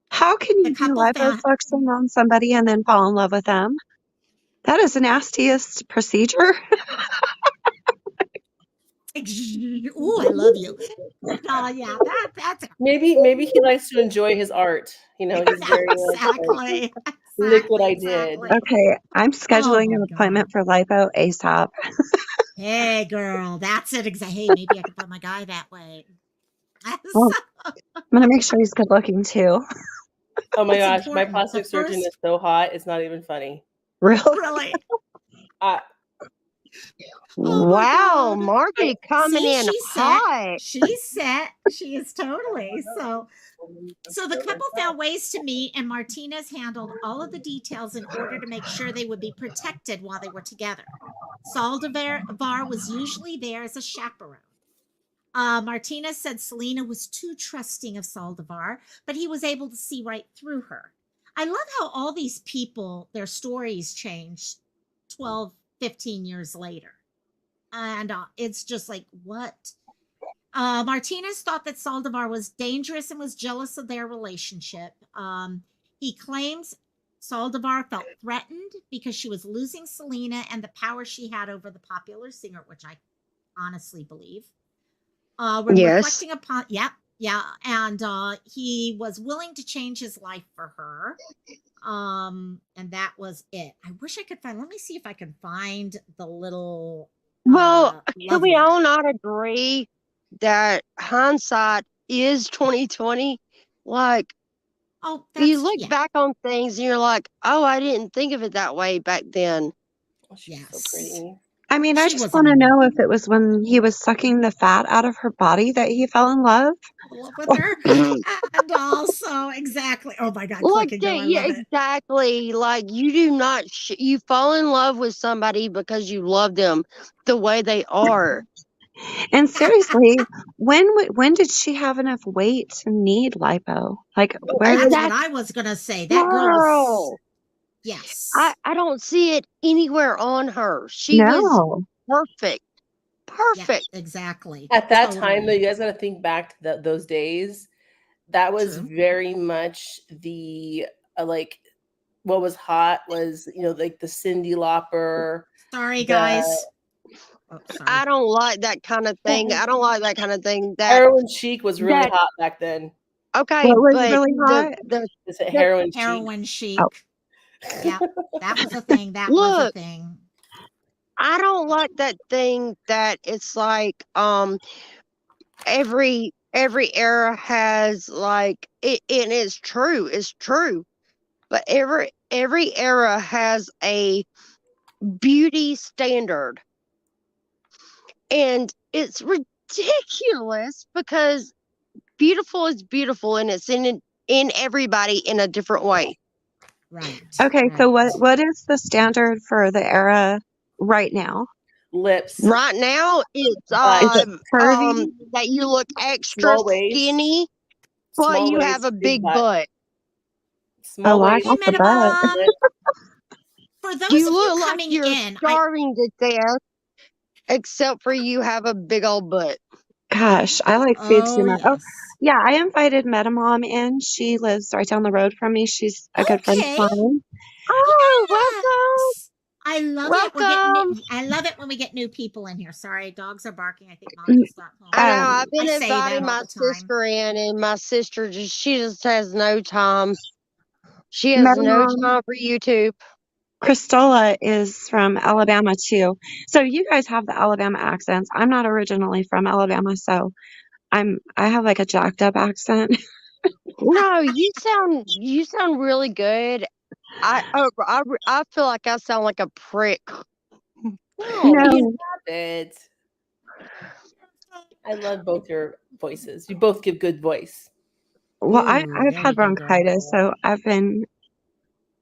How can The you do couple found liposuction on somebody and then fall in love with them? That is the nastiest procedure. ooh, I love you. Oh yeah, that's Maybe he likes to enjoy his art. He's very much like, exactly, look what exactly, I did. exactly. Okay, I'm Oh scheduling my an god. appointment for lipo ASAP. Hey girl, that's it. Hey, maybe I can find my guy that way. Well, I'm gonna make sure he's good looking too. Oh my It's gosh, my important. The plastic surgeon is first, so hot. It's not even funny. Really? really. Uh, Oh my wow, god. I Marky coming See, in she's set. hot. She's set. She is totally. So the couple found ways to meet, and Martinez handled all of the details in order to make sure they would be protected while they were together. Saldivar was usually there as a chaperone. Martinez said Selena was too trusting of Saldivar, but he was able to see right through her. I love how all these people, their stories changed 12, 15 years later. And it's just like, what? Martinez thought that Saldivar was dangerous and was jealous of their relationship. He claims Saldivar felt threatened because she was losing Selena and the power she had over the popular singer, which I honestly believe. When Yes. reflecting upon, yeah, and he was willing to change his life for her. And that was it. I wish I could find. Let me see if I can find the little Well, can love we all letter. not agree that hindsight is 2020? Like, Oh, You that's look back on things and you're like, oh, I didn't think of it that way back then. Oh, she's so Yes. pretty. I mean, I She just was want to know amazing. if it was when he was sucking the fat out of her body that he fell in love. Love with her. And also, exactly. Oh my God, Like click and go. that, I yeah, love it. exactly. Like you do not, you fall in love with somebody because you love them the way they are. And seriously, when did she have enough weight to need lipo? Like, where? That's what That I was going to say. That girl was, girl, yes. I don't see it anywhere on her. She was No. perfect, Yeah, perfect. exactly. At that time, though, Totally. you guys got to think back to those days. That was True. very much the like what was hot was like the Cindy Lauper, Sorry, the guys. Oh, I sorry. don't like that kind of thing. I don't like that kind of thing. heroin chic was really That hot back then. okay, What was but really hot? Is it the heroin chic? Heroin Oh, chic. Yeah, that was a thing. That was a look, thing. I don't like that thing that it's like every era has like it, and it's true, but every era has a beauty standard, and it's ridiculous because beautiful is beautiful and it's in everybody in a different way. Right. okay. So Right. what is the standard for the era right now? Lips, Right now it's Is it butts, curvy? that you look extra small waist, skinny but you have a big big butt, butt. small Oh, I waist, Hey, got the butt. Metamom. lip. For those You of you look like coming you're in, starving to death, except for you have a big old butt. Gosh, I like food too oh, much. Oh, yes. yeah, I invited Metamom in. She lives right down the road from me. She's a good friend of Okay. mine. Oh, welcome, Yes. I love it. We're getting welcome. I love it when we get new people in here. Sorry, dogs are barking. I think mom Mm, just got home. I know Um, I've I been say that inviting all my the time. sister in, and my sister she just has no time. She has no Metamom, time for YouTube. Christola is from Alabama too. So you guys have the Alabama accents. I'm not originally from Alabama, so I have like a jacked up accent. No, you sound really good. I feel like I sound like a prick. No, You stop No, it. I love both your voices. You both give good voice. well, Ooh, I've there had you go, girl. bronchitis, so I've been,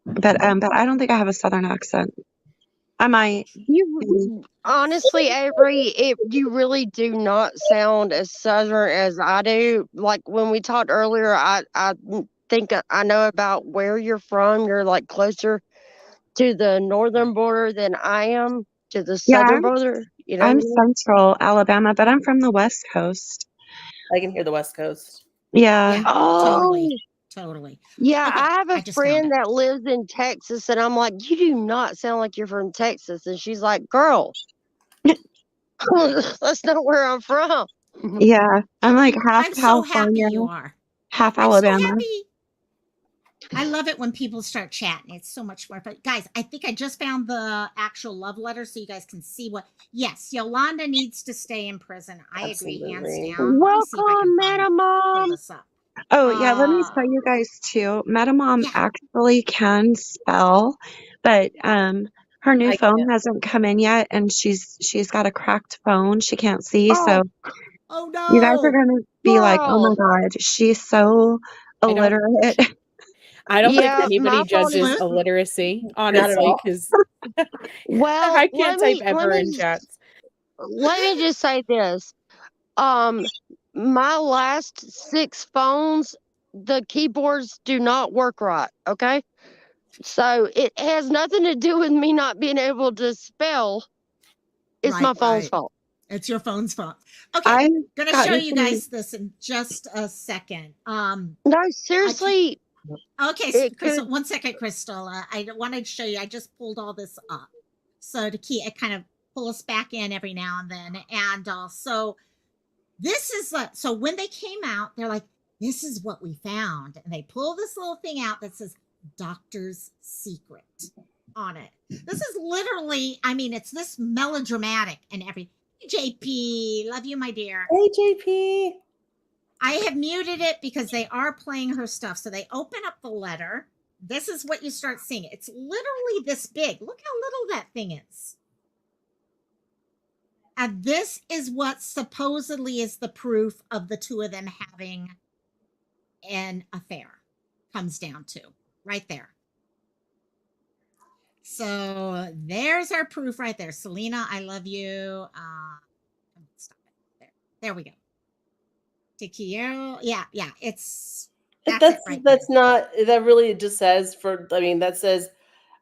but I don't think I have a southern accent. I might. You honestly, Avery, you really do not sound as southern as I do. Like when we talked earlier, I think I know about where you're from. You're like closer to the northern border than I am to the Yeah, southern border. You know what I I'm mean? central Alabama, but I'm from the West Coast. I can hear the West Coast. Yeah. Yeah, Oh, totally. Totally. yeah. Okay, I have a I just found friend it. that lives in Texas, and I'm like, you do not sound like you're from Texas. And she's like, girl, that's not where I'm from. Yeah. I'm like half I'm so happy California, you are. half I'm so Alabama. happy. I love it when people start chatting. It's so much more fun. Guys, I think I just found the actual love letter so you guys can see what. Yes, Yolanda needs to stay in prison. I agree, hands Absolutely. down. Let me see if I can Welcome, Madam pull Mom. this up. Oh, yeah, let me tell you guys too. Metamom Yeah, actually can spell, but her new I phone can't. hasn't come in yet and she's got a cracked phone. She can't see, Oh, so oh you guys are no. going to be like, "Oh my girl. God, she's so I don't illiterate." I don't think Yeah, my anybody phone is. judges illiteracy, Not at honestly, all. because Well, I can't type ever in chats. let me just say this. Um, my last 6 phones, the keyboards do not work right. Okay, so it has nothing to do with me not being able to spell. It's Right, my phone's right. fault. It's your phone's fault. Okay, I've gonna show gotten you some guys this in just a second. No, I can't. seriously, Okay, it Crystal. could. One second, Crystal. I wanted to show you. I just pulled all this up, so to keep it kind of pull us back in every now and then. And so this is so when they came out, they're like, "This is what we found," and they pull this little thing out that says "Doctor's Secret" on it. This is literally, I mean, it's this melodramatic and every. JP, love you, my dear. Hey, JP. I have muted it because they are playing her stuff. So they open up the letter. This is what you start seeing. It's literally this big. Look how little that thing is. And this is what supposedly is the proof of the two of them having an affair. Comes down to right there. So there's our proof right there. Selena, I love you. Stop it. There we go. Te quiero. Yeah. It's that's it right That's there. not, that really just says that says,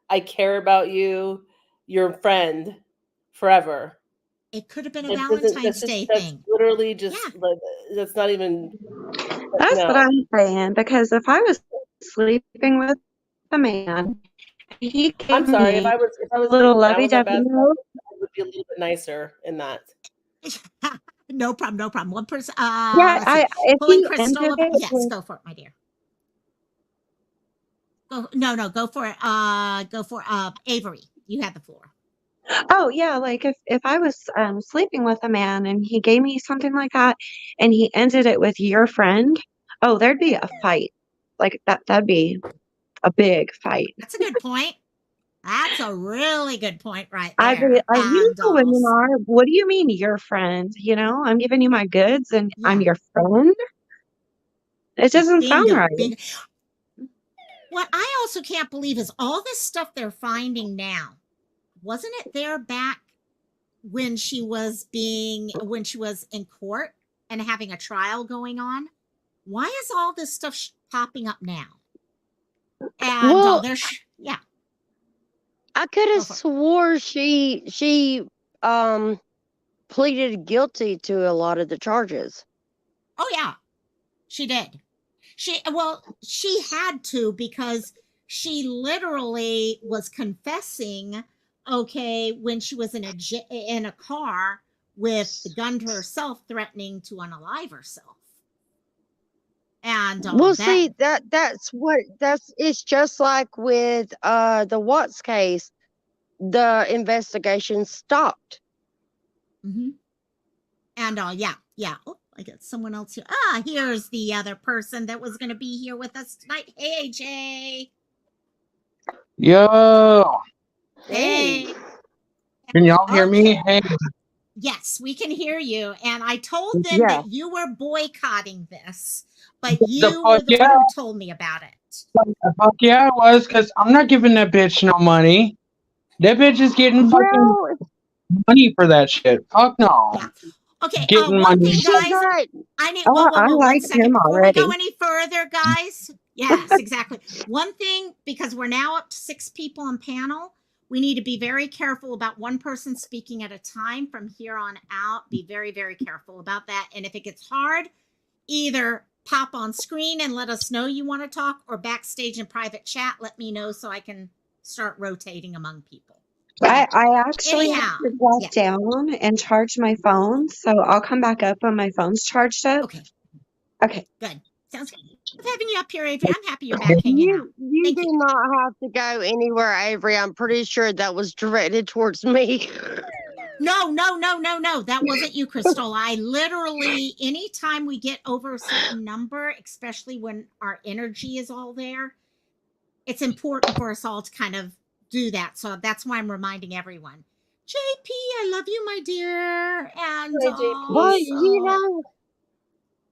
I care about you, your friend, forever. It could have been a It doesn't, Valentine's Day that's thing. literally just, Yeah. like, that's not even, That's what no. I'm saying. Because if I was sleeping with a man, he I'm gave sorry, if me I was a little sleeping down with my lovey-dovey best friend, note. I would be a little bit nicer in that. No problem. One person. Yeah, Let's see. if Pulling he Crystal ended up. it Yes, with, go for it, my dear. No, go for it. Go for Avery. You have the floor. oh yeah, like if I was sleeping with a man and he gave me something like that, and he ended it with your friend, oh, there'd be a fight. Like that'd be a big fight. That's a good point. That's a really good point right I'd be there. like, you And know, women are. What do you mean, your friend? You know, I'm giving you my goods, and I'm yeah, your friend. It doesn't sound bingo, right. bingo. What I also can't believe is all this stuff they're finding now. Wasn't it there back when she was in court and having a trial going on? Why is all this stuff popping up now? And Well, yeah, I could go have for it. swore she pleaded guilty to a lot of the charges. Oh yeah, she did. She had to because she literally was confessing. Okay, when she was in a car with the gun to herself, threatening to unalive herself, and Well, that. see, that's it's just like with the Watts case. The investigation stopped. Mm-hmm. And yeah. Oh, I got someone else here. Here's the other person that was going to be here with us tonight. Hey, AJ. Yo, Hey. can y'all hear Okay. me? Hey, Yes, we can hear you. And I told them Yeah. that you were boycotting this, but the you fuck were the one who told me about it. the fuck yeah, I was, because I'm not giving that bitch no money. That bitch is getting fucking Well, money for that shit. Fuck no. Yeah. Okay. Getting One money. thing, she guys. got I need Oh, I whoa, 1 like second him before we go already. any further, guys. Yes, exactly. One thing, because we're now up to 6 people on panel, we need to be very careful about one person speaking at a time from here on out. Be very, very careful about that. And if it gets hard, either pop on screen and let us know you want to talk, or backstage in private chat, let me know so I can start rotating among people. I actually Anyhow, have to drop yeah. down and charge my phone, so I'll come back up when my phone's charged up. Okay. Okay. Good. Sounds good. I'm having you up here, Avery. I'm happy you're back hanging out. you Thank do you. not have to go anywhere, Avery. I'm pretty sure that was directed towards me. No. That wasn't you, Crystal. I literally, anytime we get over a certain number, especially when our energy is all there, it's important for us all to kind of do that. So that's why I'm reminding everyone. JP, I love you, my dear. And Hi, JP. Well, also,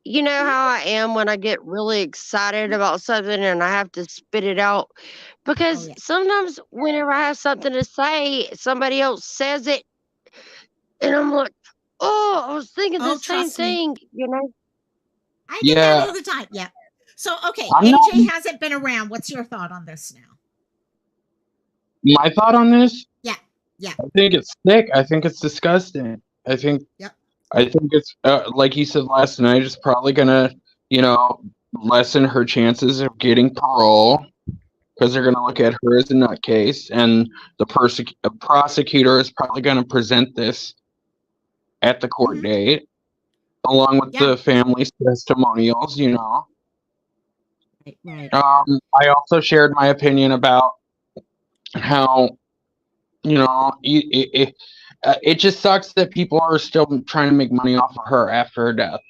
you know how I am when I get really excited about something and I have to spit it out. oh Because yeah. sometimes whenever I have something to say, somebody else says it, and I'm like, oh, I was thinking the Oh, same trust me. thing, you know? I get that Yeah, all the time. Yeah. So, okay, I'm not. AJ hasn't been around. What's your thought on this now? My thought on this, Yeah. Yeah. I think it's sick. I think it's disgusting. Yep. I think it's like you said last night. It's probably gonna, you know, lessen her chances of getting parole because they're gonna look at her as a nutcase, and the prosecutor is probably gonna present this at the court Mm-hmm. date along with Yeah. the family's testimonials. Right. I also shared my opinion about how it just sucks that people are still trying to make money off of her after her death.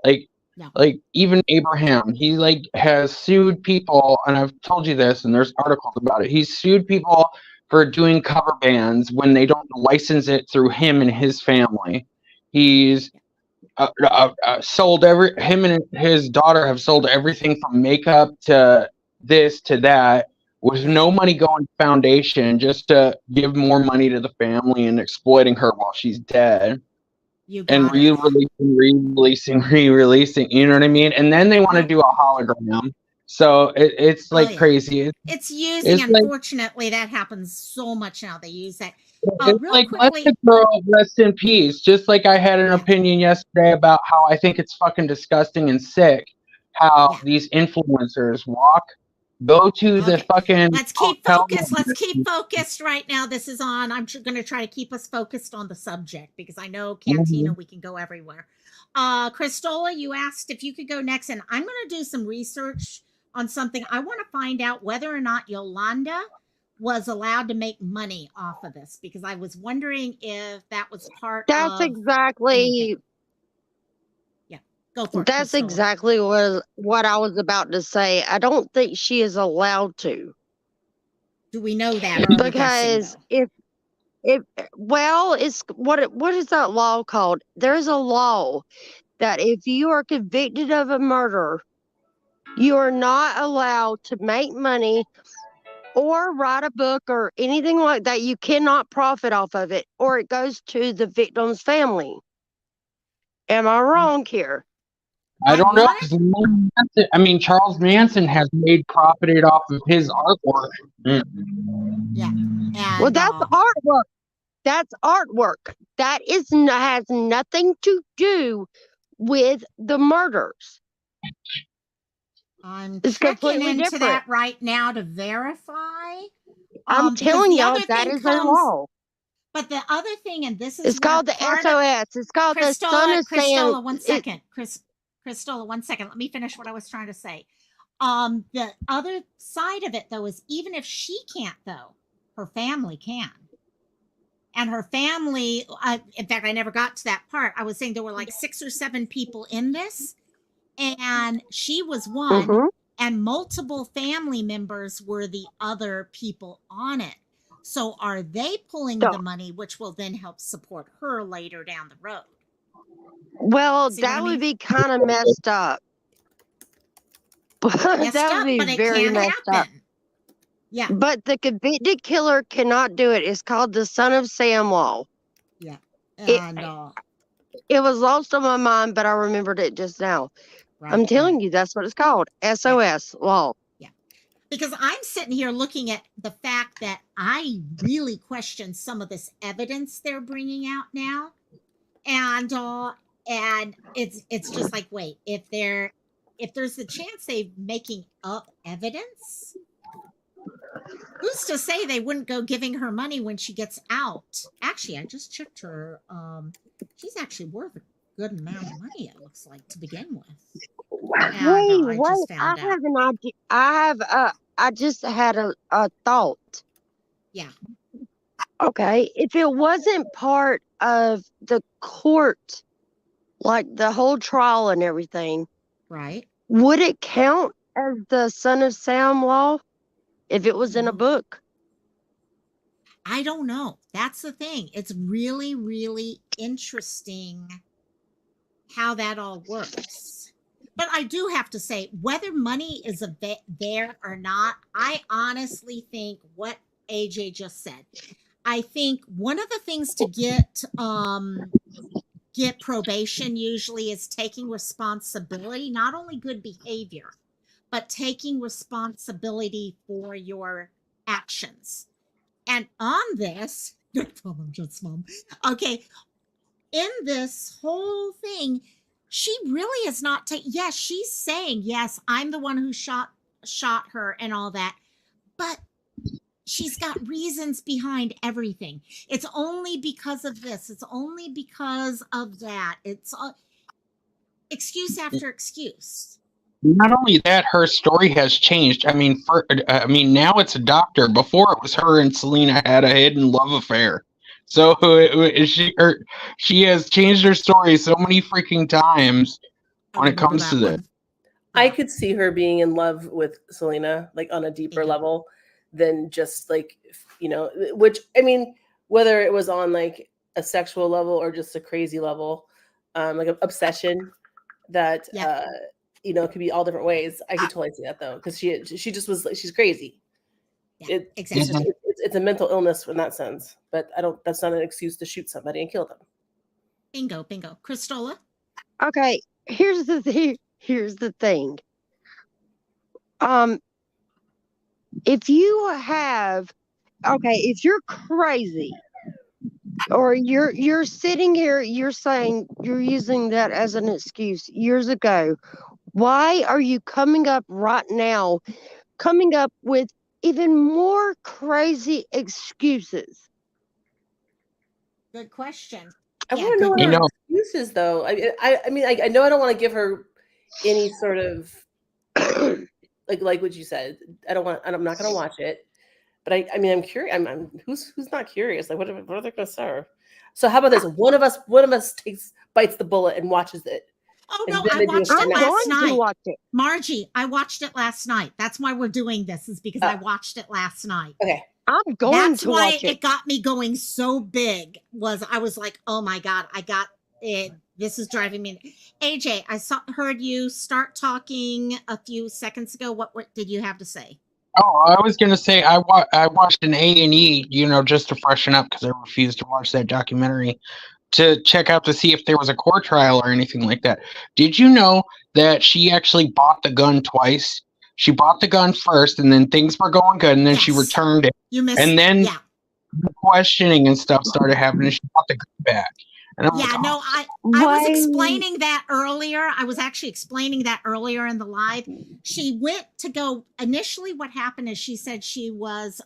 Like, No. Like even Abraham, he like has sued people, and I've told you this, and there's articles about it. He's sued people for doing cover bands when they don't license it through him and his family. He's sold him and his daughter have sold everything from makeup to this to that with no money going to foundation, just to give more money to the family and exploiting her while she's dead. You And got it. re-releasing, you know what I mean? And then they want to Yep. do a hologram. So it's like yeah. crazy. It's using, It's like unfortunately, that happens so much now. They use that. it's Real like let quickly. the girl rest in peace. Just like I had an Yeah. opinion yesterday about how I think it's fucking disgusting and sick how Yeah. these influencers go to the Okay. fucking Let's keep hotel focused. Let's keep room. focused right now. This is on. I'm going to try to keep us focused on the subject because I know Cantina, Mhm. we can go everywhere. Christola, you asked if you could go next, and I'm going to do some research on something. I want to find out whether or not Yolanda was allowed to make money off of this because I was wondering if that was part That's of anything. exactly Yeah, go for it, that's Christola. exactly what I was about to say. I don't think she is allowed to. Do we know that, or are we guessing Because though? if well, it's what is that law called? There's a law that if you are convicted of a murder, you are not allowed to make money or write a book or anything like that. You cannot profit off of it, or it goes to the victim's family. Am I wrong here? I I don't know wanted. because Charles Manson has made profited off of his artwork. Yeah, Well, and that's artwork. That's artwork. That has nothing to do with the murders. I'm It's checking completely into different. that right now to verify. I'm Because telling the y'all other that thing is a comes, law. but the other thing, and this is It's where called the part of SOS. It's called the Son of Sam. Christola, one second, Christola, one second. Let me finish what I was trying to say. The other side of it though is even if she can't though, her family can. And her family, in fact, I never got to that part. I was saying there were like 6 or 7 people in this, and she was one, Mm-hmm. and multiple family members were the other people on it. So are they pulling the money, which will then help support her later down the road? Well, See what I that would mean? be kind of messed up. Messed That would up, be but it very can messed up. happen. Yeah, But the convicted killer cannot do it. It's called the Son of Sam law. yeah. It And it was lost on my mind, but I remembered it just now. I'm right, telling you, that's what it's called. yeah, SOS law. yeah. Because I'm sitting here looking at the fact that I really question some of this evidence they're bringing out now, and it's just like, wait, if there's the chance they making up evidence, who's to say they wouldn't go giving her money when she gets out? Actually, I just checked her. She's actually worth a good amount of money, it looks like, to begin with. And I Wait, just I found out. have an idea. I just had a thought. Yeah. Okay, if it wasn't part of the court, like the whole trial and everything, Right. would it count as the Son of Sam law if it was in a book? I don't know. That's the thing. It's really, really interesting how that all works. But I do have to say, whether money is there or not, I honestly think what AJ just said. I think one of the things to get probation usually is taking responsibility, not only good behavior, but taking responsibility for your actions. And on this, no problem, just mom. Okay, in this whole thing, she really is not taking. Yes, she's saying, yes, I'm the one who shot her and all that, but she's got reasons behind everything. It's only because of this. It's only because of that. It's excuse after excuse. Not only that, her story has changed. Now it's a doctor. Before it was her and Selena had a hidden love affair. So she has changed her story so many freaking times. I when it remember comes to that this. one. I Yeah, could see her being in love with Selena, like on a deeper bingo. level than just like, which I mean, whether it was on like a sexual level or just a crazy level, like an obsession that, Yep. it could be all different ways. I could totally see that though, because she just was, she's crazy. Yeah, It's just, exactly. Mhm. it's a mental illness in that sense, but I don't, that's not an excuse to shoot somebody and kill them. Bingo, bingo. Christola? Okay, here's the thing. Here's the thing. Um, if you have, okay, if you're crazy or you're sitting here, you're saying you're using that as an excuse years ago. Why are you coming up right now, coming up with even more crazy excuses? Good question. I Yeah, want to know good what You her one. know, excuses though. I mean, I know I don't want to give her any sort of like what you said. I don't want. I'm not going to watch it. But I mean, I'm curious. Who's not curious? Like, what are they going to serve? So how about this? One of us bites the bullet and watches it, Oh and no, then I they do a watched it I'm synopsis. last going to night. watch it. Margie, I watched it last night. That's why we're doing this, is because I Uh, watched it last night. okay, I'm going That's to why watch it. it got me going so big. I was like, oh my God, I got it. This is driving me. AJ, heard you start talking a few seconds ago. What did you have to say? oh, I was gonna say I watched an A&E, just to freshen up because I refused to watch that documentary to check out to see if there was a court trial or anything like that. Did you know that she actually bought the gun twice? She bought the gun first, and then things were going good, and then she Yes, returned it, you missed. and then Yeah, questioning and stuff started happening. And she bought the gun back, and I'm like, yeah. oh, No, I was Wait. explaining that earlier. I was actually explaining that earlier in the live. She went to go initially. What happened is she said she was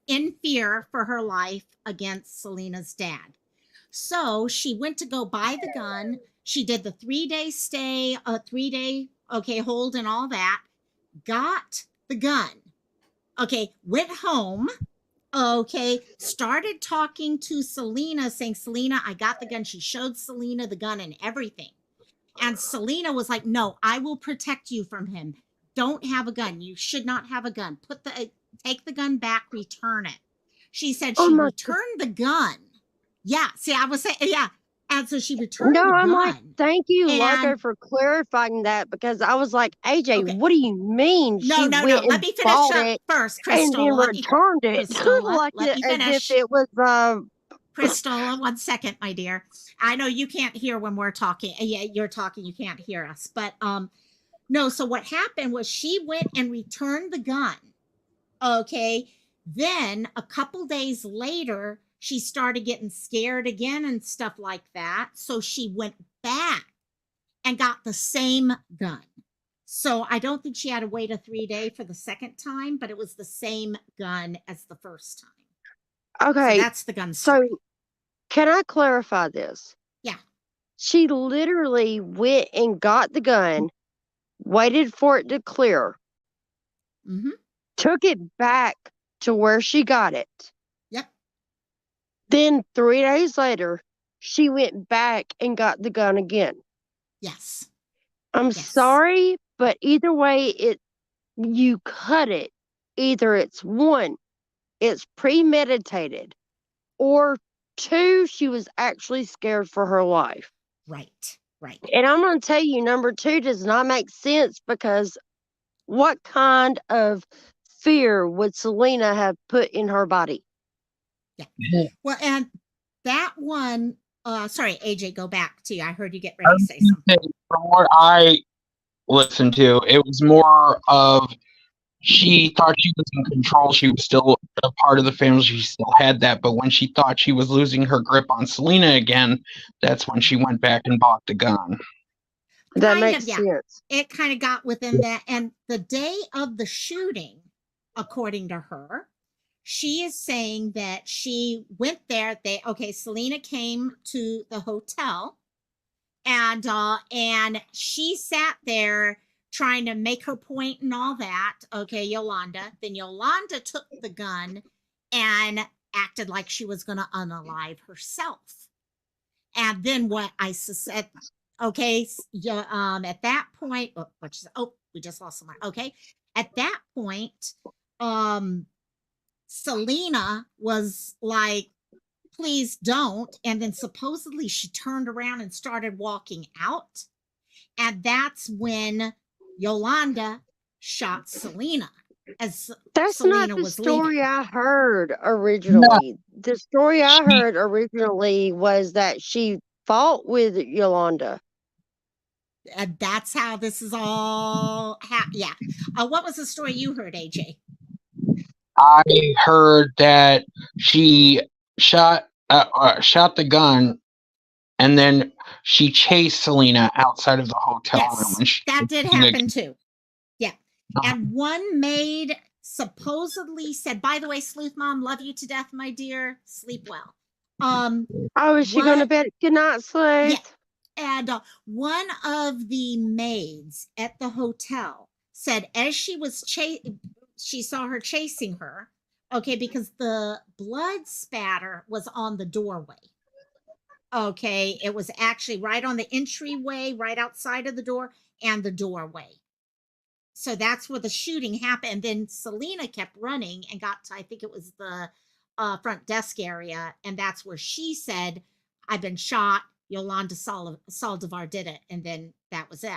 in fear for her life against Selena's dad. So she went to go buy the gun. She did the 3 day stay, 3 day, okay, hold and all that, got the gun. Okay, went home. Okay, started talking to Selena, saying, Selena, I got the gun. She showed Selena the gun and everything. And Selena was like, no, I will protect you from him. Don't have a gun. You should not have a gun. Take the gun back, return it. She said Oh she my. returned the gun. Yeah. See, I was saying, yeah. And so she No, returned the I'm like, gun. thank you, And Largo, for clarifying that because I was like, AJ, okay. what do you mean No, she no, no. went Let and me finish bought up it first, and then Crystal. returned it Cristola, like let me as if finish. it was Cristola, 1 second, my dear. I know you can't hear when we're talking. Yeah, you're talking, you can't hear us. But no, so what happened was she went and returned the gun. Okay. Then a couple days later, she started getting scared again and stuff like that. So she went back and got the same gun. So I don't think she had to wait a 3 day for the second time, but it was the same gun as the first time. So okay. that's the gun So story. can I clarify this? Yeah. She literally went and got the gun, waited for it to clear, Mm-hmm. took it back to where she got it. Yep. Then 3 days later, she went back and got the gun again. Yes. I'm Yes. sorry, but either way, you cut it. Either it's one, it's premeditated, or two, she was actually scared for her life. Right. Right. And I'm going to tell you, number two does not make sense because what kind of fear would Selena have put in her body? Yeah. Well, and that one, sorry, AJ, go back to you. I heard you get ready to say something. from what I listened to, it was more of she thought she was in control. She was still a part of the family. She still had that. But when she thought she was losing her grip on Selena again, that's when she went back and bought the gun. That Kind makes of, yeah. sense. It kind of got within that. And the day of the shooting, according to her, she is saying that she went there. Selena came to the hotel and she sat there trying to make her point and all that. Okay, Yolanda. Then Yolanda took the gun and acted like she was going to unalive herself. And then what I said, Okay. Yeah. At that point, we just lost someone. Okay. At that point, um, Selena was like, please don't. And then supposedly she turned around and started walking out. And that's when Yolanda shot Selena as That's not Selena the was leaving. story I heard No, originally. The story I she, heard originally was that she fought with Yolanda. And that's how this is all. Yeah. What was the story you heard, AJ? I heard that she shot the gun, and then she chased Selena outside of the hotel room, Yes, and she that did was happen too. Yeah. And one maid supposedly said, by the way, Sleuth Mom, love you to death, my dear. Sleep well. Oh, is she going to What? bed? Good night, Yeah. Sleuth. And one of the maids at the hotel said as she saw her chasing her, okay, because the blood spatter was on the doorway. Okay, it was actually right on the entryway, right outside of the door and the doorway. So that's where the shooting happened. And then Selena kept running and got to, I think it was the front desk area. And that's where she said, I've been shot. Yolanda Saldivar did it. And then that was it.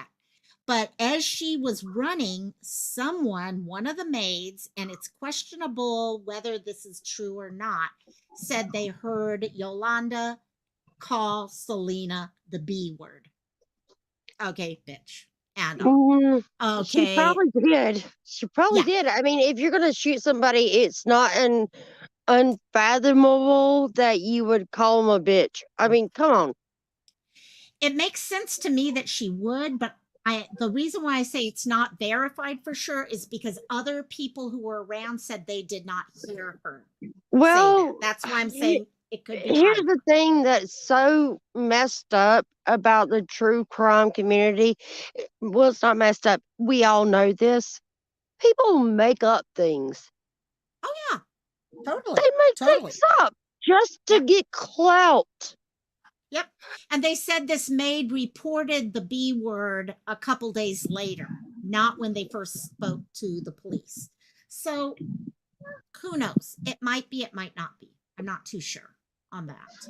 But as she was running, one of the maids, and it's questionable whether this is true or not, said they heard Yolanda call Selena the B word. Okay, bitch. And She okay, probably did. She probably yeah. did. I mean, if you're going to shoot somebody, it's not unfathomable that you would call them a bitch. I mean, come on. It makes sense to me that she would, but the reason why I say it's not verified for sure is because other people who were around said they did not hear her say that. Well, That's why I'm saying it could be here's either. the thing that's so messed up about the true crime community. Well, it's not messed up. We all know this. People make up things. Oh yeah, They totally, make totally. things up just to Yep, get clout. yep. And they said this maid reported the B word a couple days later, not when they first spoke to the police. So who knows? It might be, it might not be. I'm not too sure on that.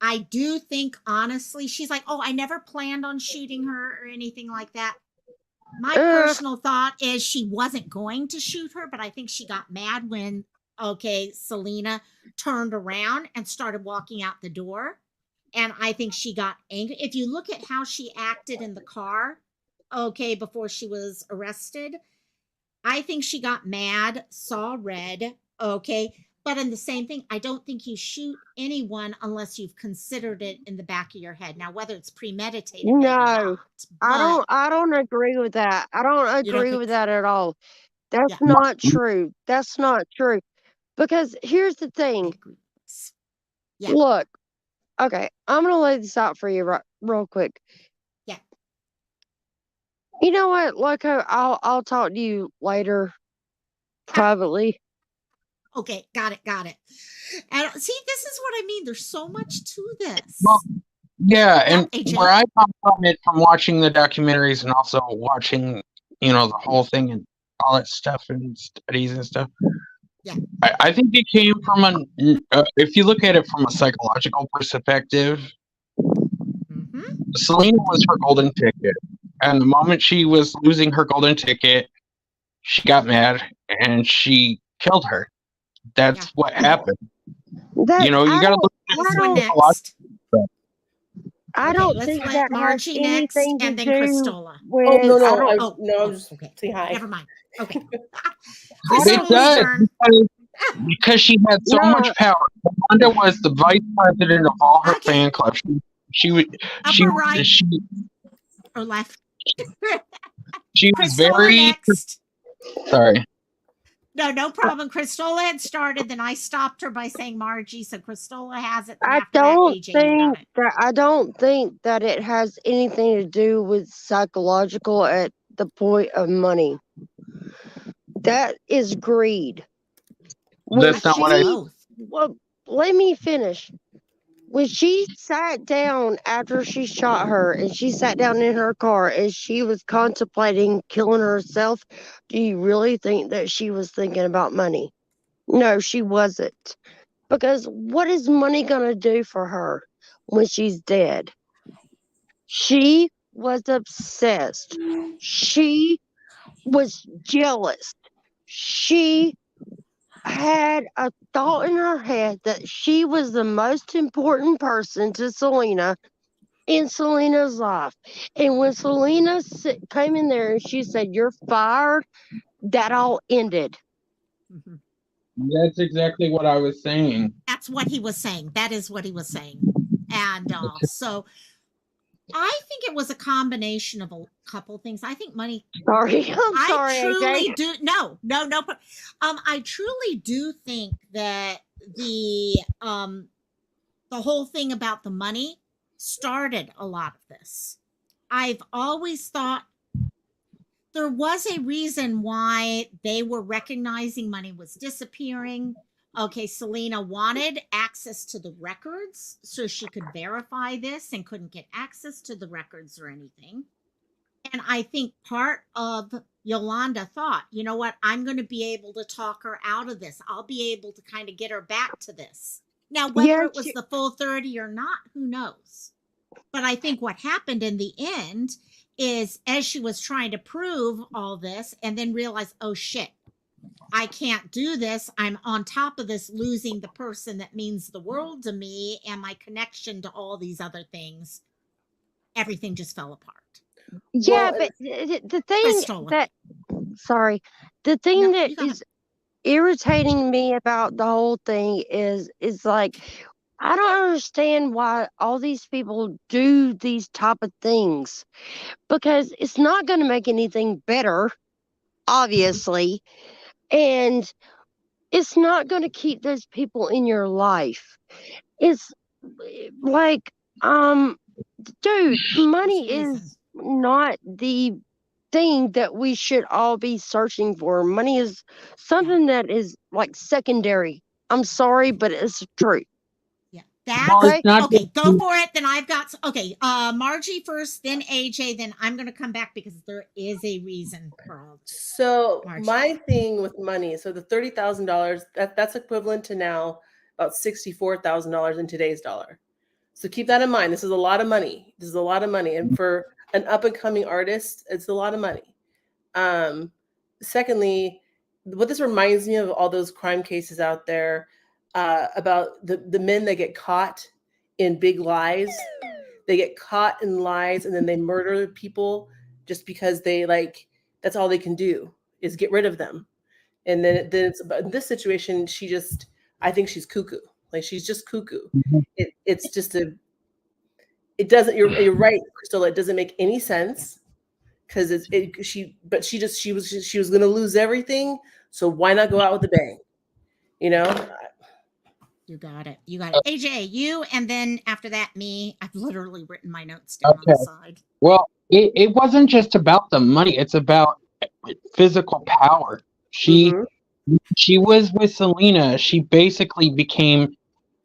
I do think honestly, she's like, oh, I never planned on shooting her or anything like that. My Ugh, personal thought is she wasn't going to shoot her, but I think she got mad when, okay, Selena turned around and started walking out the door. And I think she got angry. If you look at how she acted in the car, okay, before she was arrested, I think she got mad, saw red, okay. But in the same thing, I don't think you shoot anyone unless you've considered it in the back of your head. Now, whether it's premeditated, maybe no, not. But I don't agree with that. I don't you don't agree think with so? that at all. That's Yeah, not true. That's not true. Because here's the I thing. agree. Yeah, Look, okay, I'm gonna lay this out for you real quick. yeah. You know what, Loco? I'll talk to you later privately. Okay, got it, got it. And see, this is what I mean. There's so much to well, this. yeah, Yeah, and where AJ. I come from it from watching the documentaries and also watching, the whole thing and all that stuff and studies and stuff. Yeah. I think it came from if you look at it from a psychological perspective, Mm-hmm. Selena was her golden ticket. And the moment she was losing her golden ticket, she got mad and she killed her. Yeah. That's what happened. That You got to look at Who's I it on don't, next? psychologically. I Okay, don't let's think let that has Margie next anything to and then do Cristola. Oh no, with. I no, don't. I'm Oh, just okay. saying hi. Never mind. Okay. I It don't Cristola's think. does turn. because she had so No, much power. Wanda was the vice president of all her Okay. fan clubs. She was she Upper right she or left. she was Cristola very next. sorry. No problem. Cristola had started, then I stopped her by saying Margie. So Cristola has it. Then I after that, don't AJ, you got think it. that. I don't think that it has anything to do with psychological at the point of money. That is greed. I When That's not think what it's I she, both. well, let me finish. when she sat down after she shot her and she sat down in her car and she was contemplating killing herself, do you really think that she was thinking about money? No, she wasn't. Because what is money going to do for her when she's dead? She was obsessed. She was jealous. She had a thought in her head that she was the most important person to Selena in Selena's life. And when Selena came in there and she said, "You're fired," that all ended. Mhm. That's exactly what I was saying. That's what he was saying. That is what he was saying. And so I think it was a combination of a couple things. I think money. Sorry. I'm I sorry, AJ. truly do. No. I truly do think that the whole thing about the money started a lot of this. I've always thought there was a reason why they were recognizing money was disappearing. Okay, Selena wanted access to the records so she could verify this and couldn't get access to the records or anything. And I think part of Yolanda thought, you know what, I'm going to be able to talk her out of this. I'll be able to kind of get her back to this. Now, whether Yeah, it was the full 30 or not, who knows? But I think what happened in the end is as she was trying to prove all this and then realize, oh shit, I can't do this. I'm on top of this, losing the person that means the world to me and my connection to all these other things. Everything just fell apart. yeah, Well, but the I thing stole it. that, sorry, the thing No, that you got it. is irritating me about the whole thing is like, I don't understand why all these people do these type of things, because it's not going to make anything better, obviously, and it's not going to keep those people in your life. It's like, dude, There's a money reason. is not the thing that we should all be searching for. Money is Yeah. something that is like secondary. I'm sorry, but it's true. Yeah. Well, That's it's Okay. not okay. just Go for it. Then I've got okay. Margie first, then AJ, then I'm gonna come back because there is a reason for all this. so Margie. my thing with money, so the $30,000, that's equivalent to now about $64,000 in today's dollar. So keep that in mind. This is a lot of money. This is a lot of money, and for an up and coming artist, it's a lot of money. Um, Secondly, what this reminds me of all those crime cases out there about the men that get caught in big lies. They get caught in lies and then they murder people just because they like that's all they can do is get rid of them. And then it's but in this situation, I think she's cuckoo. Like she's just cuckoo. It's just it doesn't. You're right, Crystal. It doesn't make any sense because she was going to lose everything. So why not go out with a bang? You know, You got it. You got it. AJ, you, and then after that, me. I've literally written my notes down on okay. the side. Well, it wasn't just about the money. It's about physical power. She mm-hmm. she was with Selena. She basically became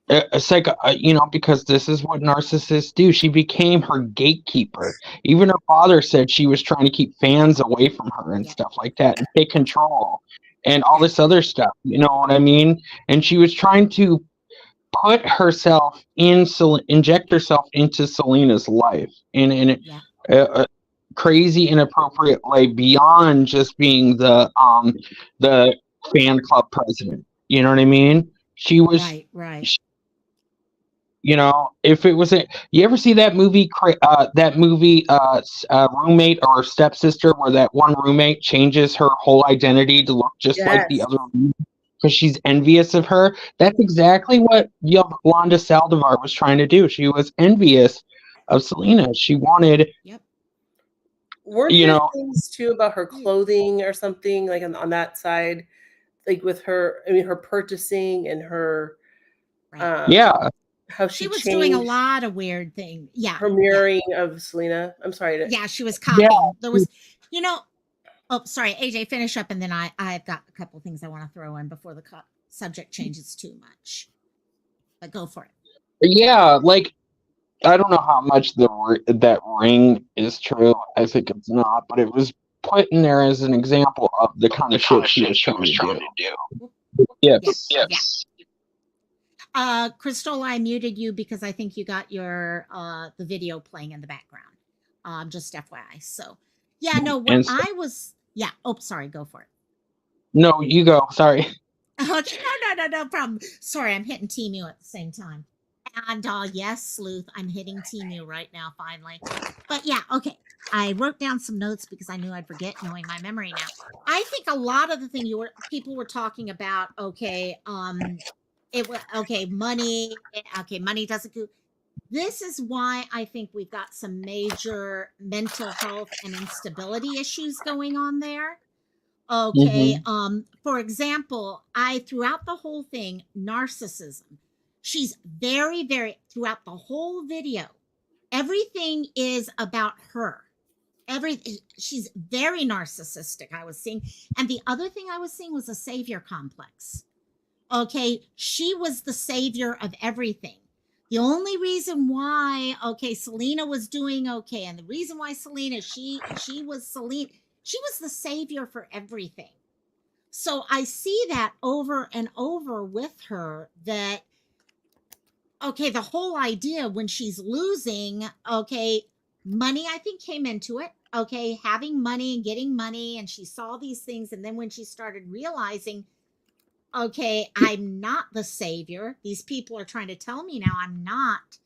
because this is what narcissists do. She became her gatekeeper. Even her father said she was trying to keep fans away from her and Yeah. stuff like that and take control and all Yeah. this other stuff. You know what I mean? And she was trying to put herself inject herself into Selena's life in Yeah. a crazy, inappropriate way beyond just being the fan club president. You know what I mean? She was. Right. Right. If it was you ever see that movie, Roommate or Stepsister, where that one roommate changes her whole identity to look just like the Yes. other because she's envious of her? That's exactly what Yolanda Saldivar was trying to do. She was envious of Selena. She wanted, Yep. Weren't you there know, things too about her clothing or something like on that side, like with her? I mean, her purchasing and her Right. yeah. how She she was doing a changed lot of weird things. Yeah. her Yeah. mirroring of Selena. I'm sorry to. Yeah. She was Yeah. copying. There was, you know, oh, sorry, AJ, finish up, and then I've got a couple things I want to throw in before the subject changes too much. But go for it. Yeah, like I don't know how much that ring is true. I think it's not, but it was put in there as an example of the kind of shit she was trying to do. Yes. Yes. Crystal, I muted you because I think you got your the video playing in the background. Just FYI. So yeah, no, what And I was oh sorry, go for it. no, you go. Sorry. Okay, no problem. Sorry, I'm hitting Temu at the same time. And yes, Sleuth, I'm hitting Temu right now, finally. But yeah, okay. I wrote down some notes because I knew I'd forget, knowing my memory now. I think a lot of the thing people were talking about, okay, it was okay, money, okay, money doesn't go. This is why I think we've got some major mental health and instability issues going on there. Okay. Mm-hmm. For example, throughout the whole thing, narcissism. She's very, throughout the whole video, everything is about her. She's very narcissistic, I was seeing. And the other thing I was seeing was a savior complex. Okay. She was the savior of everything. The only reason why, okay, Selena was doing okay, and the reason why Selena, she was the savior for everything. So I see that over and over with her, that okay, the whole idea when she's losing, okay, money I think came into it, okay, having money and getting money, and she saw these things, and then when she started realizing, okay, I'm not the savior, these people are trying to tell me now I'm not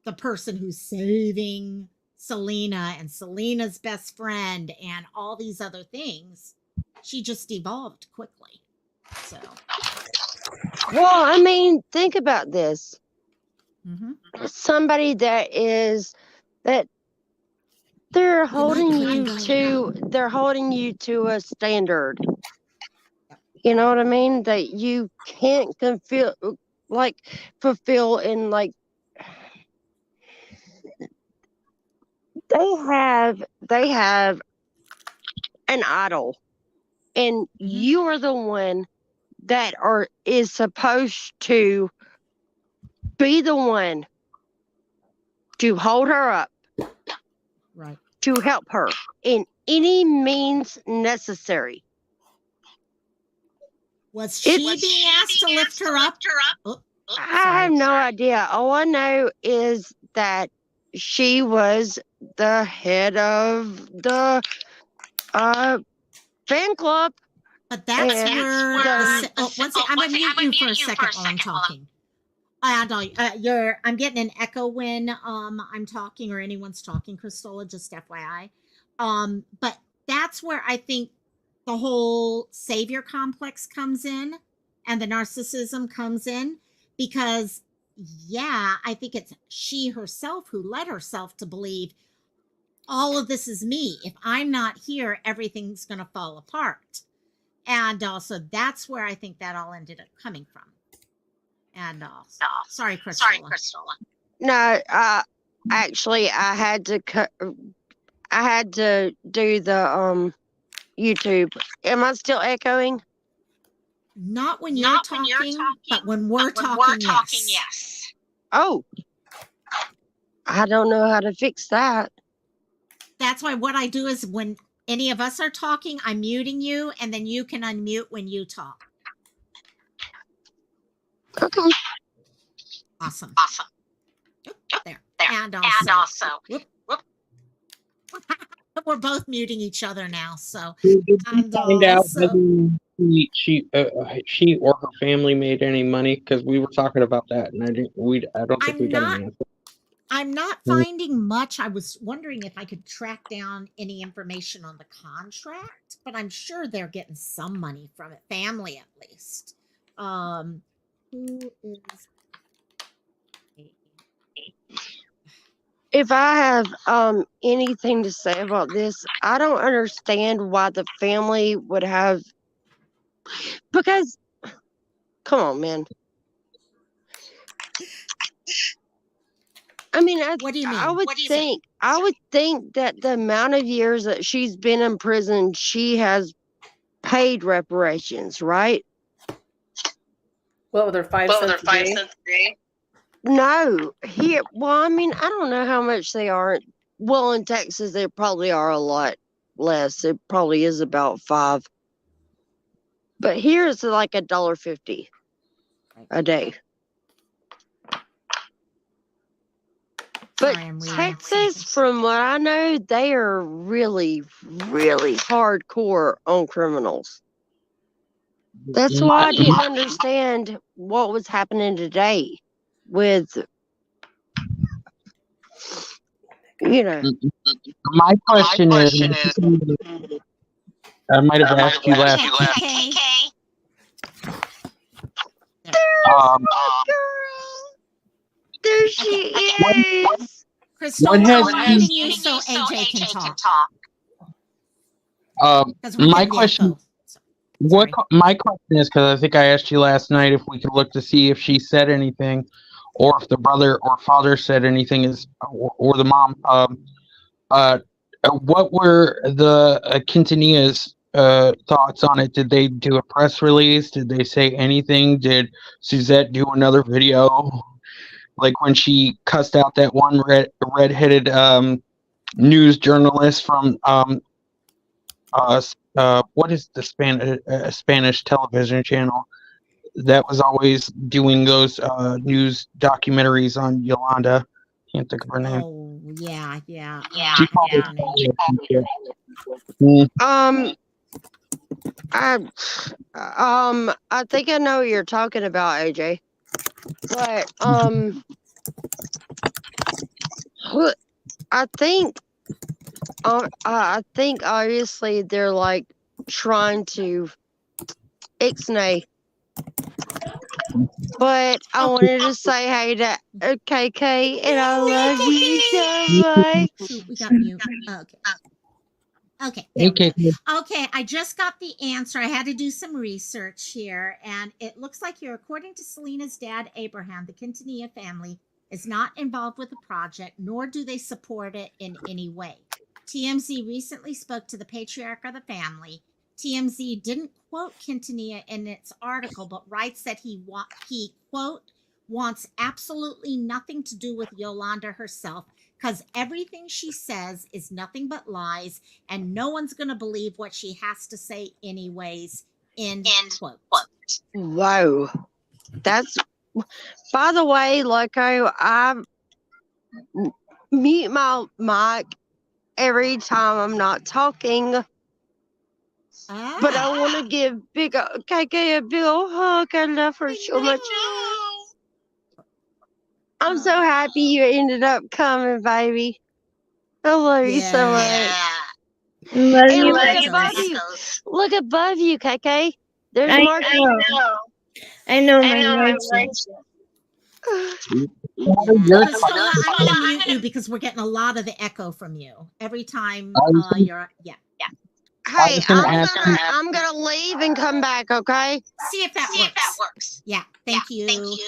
the person who's saving Selena and Selena's best friend and all these other things, she just evolved quickly. So, Well, I mean, think about this. mm-hmm. Somebody that they're holding you to a standard. You know what I mean? That you can't fulfill in, like, they have an idol, and you are the one that is supposed to be the one to hold her up, Right. to help her in any means necessary. Was she being asked to lift her up? Oh, I have no idea. All I know is that she was the head of the fan club. But that's where I'm gonna mute you for a second while I'm talking. I'm getting an echo when I'm talking or anyone's talking, Crystal, just FYI. But that's where I think the whole savior complex comes in and the narcissism comes in, because I think it's she herself who led herself to believe all of this is me. If I'm not here, everything's going to fall apart. And so that's where I think that all ended up coming from. And sorry, Crystal. No, actually, I had to do the YouTube. Am I still echoing? Not when you're talking, but when we're talking, yes. Oh, I don't know how to fix that. That's why what I do is when any of us are talking, I'm muting you, and then you can unmute when you talk. Okay. Awesome. There. And also. We're both muting each other now, so. Did you find out whether she or her family made any money? Because we were talking about that, and I don't think we got an answer. I'm not finding much. I was wondering if I could track down any information on the contract, but I'm sure they're getting some money from it, family at least. Who is? If I have anything to say about this, I don't understand why the family would have, because come on, man. I mean, what do you mean? I would think that the amount of years that she's been in prison, she has paid reparations, right? What were their 5 cents a day? No, here. Well, I mean, I don't know how much they are. Well, in Texas, they probably are a lot less. It probably is about 5. But here it's like $1.50 a day. But Sorry, I'm reading Texas, something. from what I know, they are really, really hardcore on criminals. That's why I didn't understand what was happening today with, My question is, I might have asked you last. KK. Um, girl. There she is. Crystal, What has I'm muting you so AJ can talk. Because we're my getting the question, echo. what Sorry. my question is, because I think I asked you last night if we could look to see if she said anything, or if the brother or father said anything, or the mom. What were the Quintanilla's thoughts on it? Did they do a press release? Did they say anything? Did Suzette do another video? Like when she cussed out that one redheaded news journalist from what is the Spanish television channel that was always doing those news documentaries on Yolanda? Can't think of her name. Oh, yeah. She probably I think I know what you're talking about, AJ. But I think obviously they're like trying to ixnay. But I wanted to say hey to KK, and I love you so much. Shoot, we got mute. Okay, there we go. Okay, I just got the answer. I had to do some research here, and it looks like here, according to Selena's dad, Abraham, the Quintanilla family is not involved with the project, nor do they support it in any way. TMZ recently spoke to the patriarch of the family. TMZ didn't quote Quintanilla in its article, but writes that he quote, wants absolutely nothing to do with Yolanda herself, because everything she says is nothing but lies, and no one's going to believe what she has to say anyways. End quote. Wow. That's, by the way, Loco, I mute my mic every time I'm not talking. But I want to give KK a big old hug. I love her so much. I'm so happy you ended up coming, baby. I love you so much. Love And you, look baby. above you. Look above you, KK. There's Mark. I know my notes. Priscilla, I'm going to mute you because we're getting a lot of the echo from you every time you're. Yeah. Hey, I'm gonna leave and come back. Okay. See if that works. Yeah. Thank you. AJ,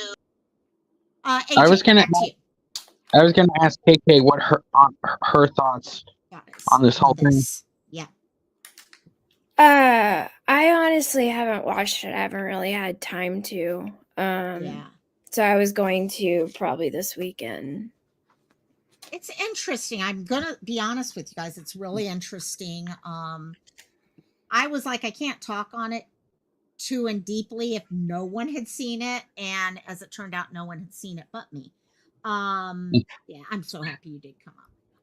I was gonna ask KK what her thoughts on this whole thing. Yeah. I honestly haven't watched it. I haven't really had time to. So I was going to probably this weekend. It's interesting. I'm gonna be honest with you guys. It's really interesting. I was like, I can't talk on it too and deeply if no one had seen it, and as it turned out, no one had seen it but me. Yeah, I'm so happy you did come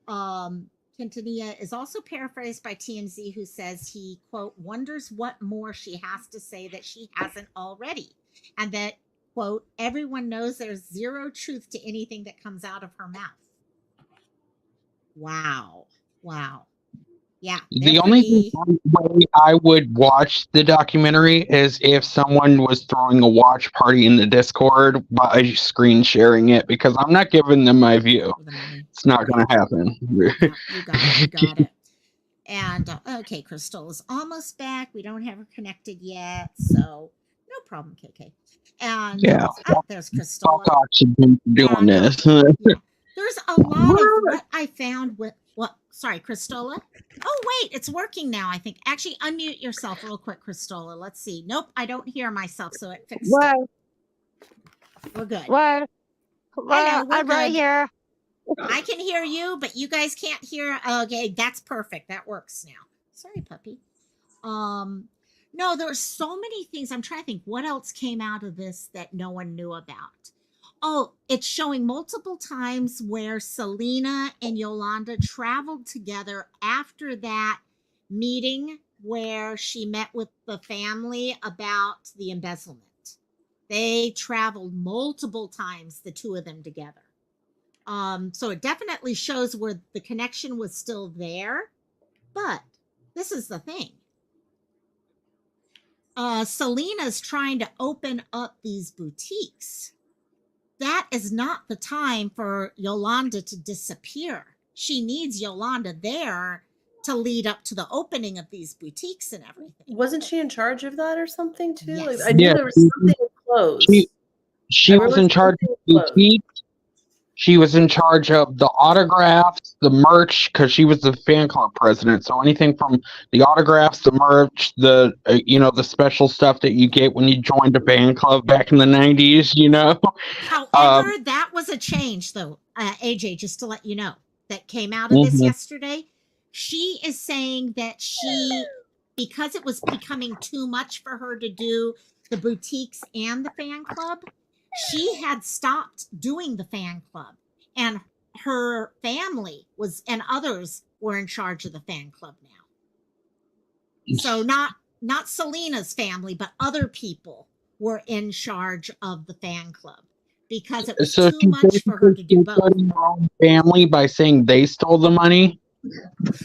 up. Quintanilla is also paraphrased by TMZ, who says he, quote, wonders what more she has to say that she hasn't already, and that, quote, everyone knows there's zero truth to anything that comes out of her mouth. Wow. Yeah. The only way I would watch the documentary is if someone was throwing a watch party in the Discord by screen sharing it, because I'm not giving them my view. It's not going to happen. Yeah, you got it. And okay, Crystal is almost back. We don't have her connected yet, so no problem, KK. And yeah, there's Crystal. Doing this. There's a lot of what I found with what. Sorry, Cristola. Oh wait, it's working now. I think. Actually, unmute yourself real quick, Cristola. Let's see. Nope, I don't hear myself, so it fixed it. We're good. What? Hello, we're I'm right good. here. I can hear you, but you guys can't hear. Okay, that's perfect. That works now. Sorry, puppy. No, there are so many things. I'm trying to think what else came out of this that no one knew about. Oh, it's showing multiple times where Selena and Yolanda traveled together after that meeting where she met with the family about the embezzlement. They traveled multiple times, the two of them together. So it definitely shows where the connection was still there. But this is the thing. Selena's trying to open up these boutiques. That is not the time for Yolanda to disappear. She needs Yolanda there to lead up to the opening of these boutiques and everything. Wasn't she in charge of that or something too? Yes. Like, I knew Yeah, there was something closed. she was in charge of the boutique. She was in charge of the autographs, the merch, because she was the fan club president. So anything from the autographs, the merch, the the special stuff that you get when you joined a fan club back in the '90s. However, that was a change, though, AJ. Just to let you know, that came out of this Mhm. yesterday. She is saying that because it was becoming too much for her to do the boutiques and the fan club, she had stopped doing the fan club, and her family and others were in charge of the fan club now. So not Selena's family, but other people were in charge of the fan club because it was So too she much for her to do basically both. starting her own family by saying they stole the money.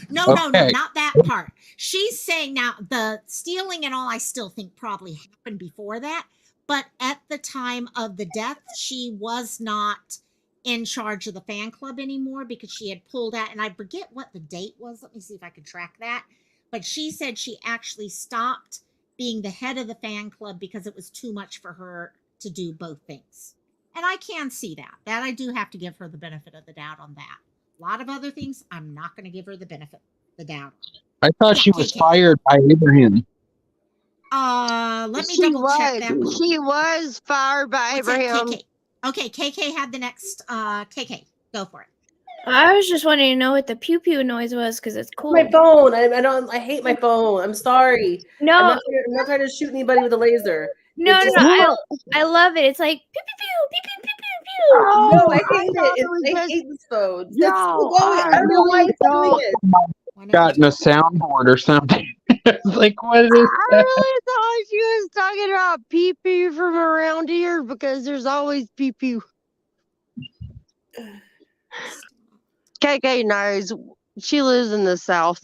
No, Okay. not that part. She's saying now the stealing and all I still think probably happened before that, but at the time of the death, she was not in charge of the fan club anymore because she had pulled out, and I forget what the date was. Let me see if I can track that. But she said she actually stopped being the head of the fan club because it was too much for her to do both things. And I can see that. That I do have to give her the benefit of the doubt on that. A lot of other things, I'm not going to give her the benefit of the doubt. I thought Yeah, she was KK. fired by Abraham. Let me double check that one. She was fired by What's that, Abraham. KK? Okay, KK had the next. KK, go for it. I was just wanting to know what the pew pew noise was because it's cool. My phone. I hate my phone. I'm sorry. No, I'm not trying to shoot anybody with a laser. no, It just- I love it. It's like pew pew pew pew pew pew pew pew. Oh, No, I hate thought it. was I just- hate this phone. No, That's still going. I I don't know why really it's doing don't. it. Gotten a soundboard or something. It's like, what is I that? really thought she was talking about pee pee from around here because there's always pee pee. KK knows. She lives in the South.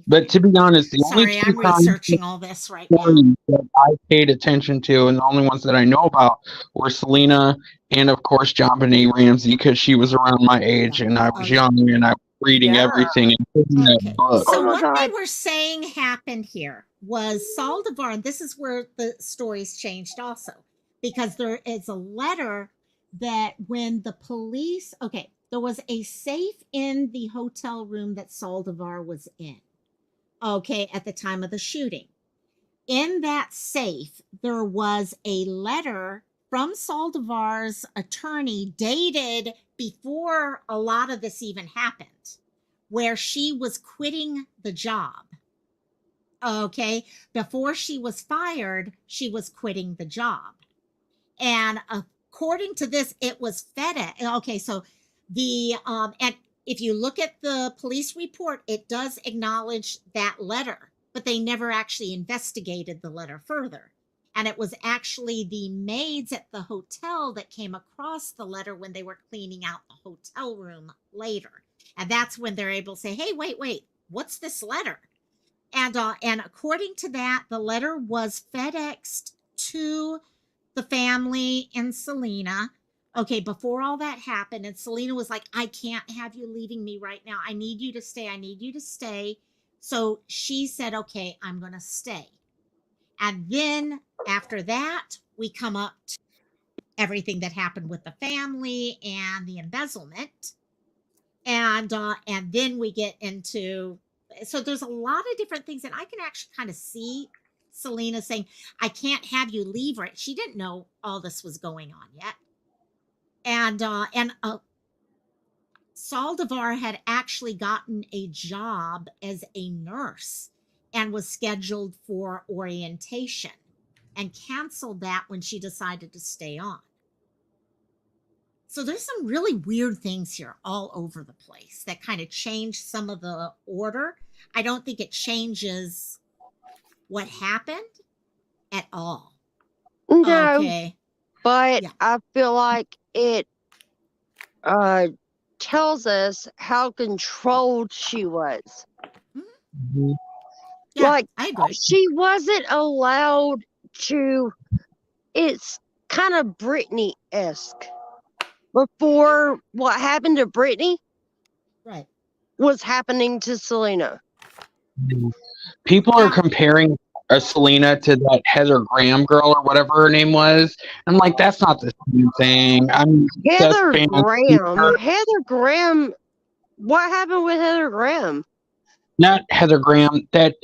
But to be honest, the only Sorry, two I'm crimes researching all this right now. that I paid attention to, and the only ones that I know about, were Selena and, of course, John Benet Ramsey, because she was around my age and I was young and I was reading everything and reading that book. So Oh my what God. they were saying happened here was Saldivar, and this is where the stories changed also, because there is a letter that when the police, there was a safe in the hotel room that Saldivar was in, at the time of the shooting. In that safe, there was a letter from Saldivar's attorney dated before a lot of this even happened, where she was quitting the job. Before she was fired, she was quitting the job. And according to this, it was FedEx. So and if you look at the police report, it does acknowledge that letter, but they never actually investigated the letter further. And it was actually the maids at the hotel that came across the letter when they were cleaning out the hotel room later. And that's when they're able to say, hey, wait, what's this letter? And according to that, the letter was FedExed to the family and Selena. Before all that happened, and Selena was like, I can't have you leaving me right now. I need you to stay. I need you to stay. So she said, okay, I'm going to stay. And then after that, we come up to everything that happened with the family and the embezzlement. And then we get into, so there's a lot of different things, and I can actually kind of see Selena saying, I can't have you leave right. She didn't know all this was going on yet. And Saldivar had actually gotten a job as a nurse and was scheduled for orientation and canceled that when she decided to stay on. So there's some really weird things here all over the place that kind of change some of the order. I don't think it changes what happened at all. No, Okay. but Yeah. I feel like it tells us how controlled she was. Mhm. Yeah, Like, I agree. she wasn't allowed to. It's kind of Britney-esque. Before what happened to Britney Right. was happening to Selena. People are Now, comparing Selena to that Heather Graham girl or whatever her name was. I'm like, that's not the same thing. I'm obsessed Heather fan. Graham. Heather Graham. What happened with Heather Graham? Not Heather Graham. That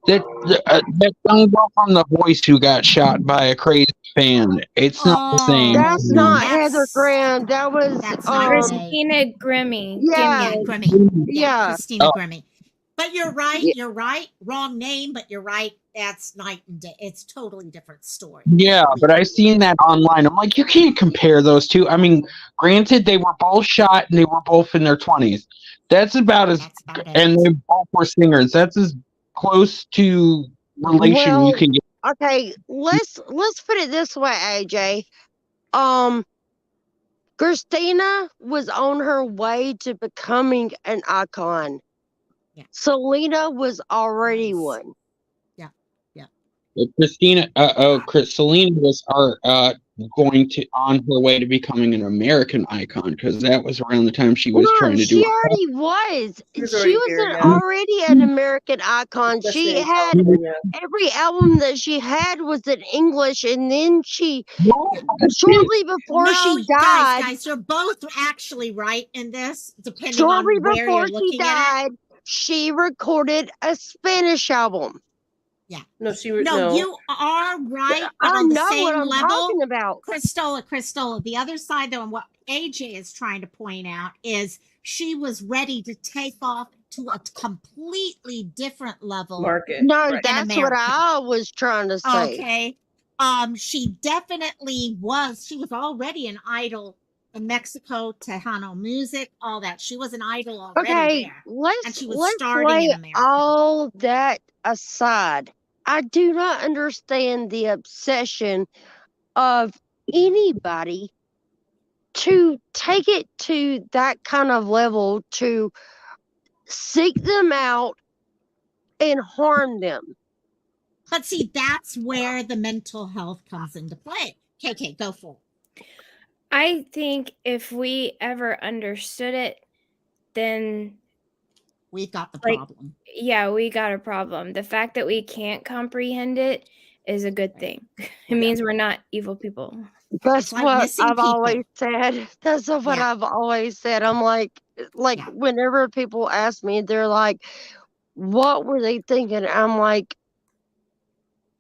young girl from The Voice who got shot by a crazy fan. It's not the same. That's no, not Heather Graham. That was that's not right. Christina Grimmie. Yeah. Yeah, Gimme. Grimmy. Yeah, Yeah. Christina Oh. Grimmy. But you're right. Yeah. You're right. Wrong name, but you're right. That's night and day. It's totally different story. Yeah, but I seen that online. I'm like, you can't compare those two. I mean, granted, they were both shot and they were both in their 20s. That's about as, That's about and it. they both were singers. That's as close to relation you Well, can get. okay, let's put it this way, AJ. Christina was on her way to becoming an icon. Yeah. Selena was already Nice. one. Yeah. Yeah. Selena was going to on her way to becoming an American icon because that was around the time she was No, trying to she do. already was. She was She already was here, yeah. already an American icon. Especially She in had California. every album that she had was in English, and then she Yeah, shortly before No, she died. guys, you're both actually right in this, depending Shortly on where before you're she looking at it. died, she recorded a Spanish album. Yeah. No, No, you are right, but I on the know what same I'm level, talking about. Christola, the other side though, and what AJ is trying to point out is she was ready to take off to a completely different level market. No, Right. in that's what America. I was trying to say. Okay. She definitely was. She was already an idol in Mexico, Tejano music, all that. She was an idol already Okay, there. And let's she was starting lay in America. all that aside. I do not understand the obsession of anybody to take it to that kind of level to seek them out and harm them. But see, that's where the mental health comes into play. KK, go for it. I think if we ever understood it, then We've got the like problem. yeah, we got a problem. The fact that we can't comprehend it is a good Right. thing. It means we're not evil people. That's It's like what missing I've people. always said. That's what Yeah. I've always said. I'm like Yeah. whenever people ask me, they're like, what were they thinking? I'm like,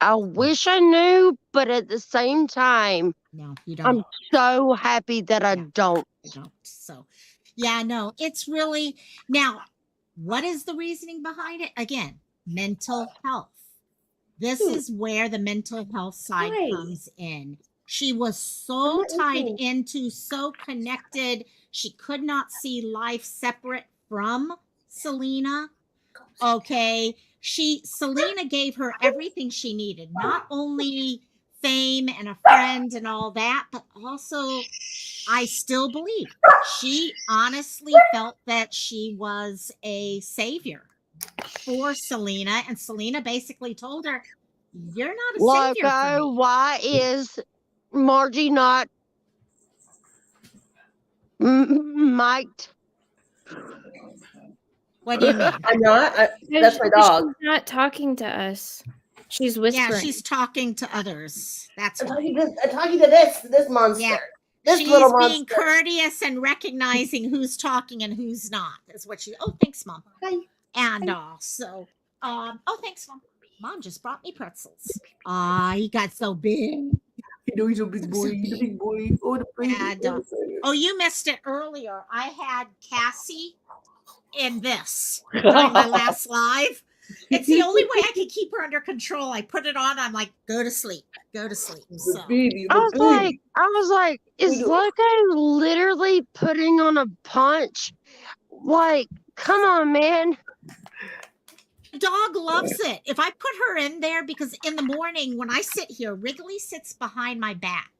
I wish I knew, but at the same time, No, you don't. I'm so happy that I Yeah. don't. I don't. So, yeah, no, it's really now. What is the reasoning behind it? Again, mental health. This is where the mental health side Right. comes in. She was I'm so not tied listening. into, so connected. She could not see life separate from Selena. Okay. Selena gave her everything she needed, not only fame and a friend and all that, but also I still believe she honestly felt that she was a savior for Selena, and Selena basically told her, "You're not a savior for Loco, me." why is Margie not mic'd? What do you mean? I'm not. Because That's my dog. she's not talking to us. She's Yeah, whispering. she's talking to others. That's I'm why. talking to this monster. Yeah. This She's little being monster. courteous and recognizing who's talking and who's not. Is what she. Oh, thanks, Mom. Hi. And so, oh, thanks, Mom. Mom just brought me pretzels. Ah, he got so big. You know he's a big boy. He's a big boy. Oh, the baby. And oh, you missed it earlier. I had Cassie in this during my last live. It's the only way I can keep her under control. I put it on. I'm like, go to sleep. Go to sleep. So The baby. I The was baby. like, is Loco literally putting on a punch? Like, come on, man. the dog loves it. If I put her in there, because in the morning when I sit here, Wrigley sits behind my back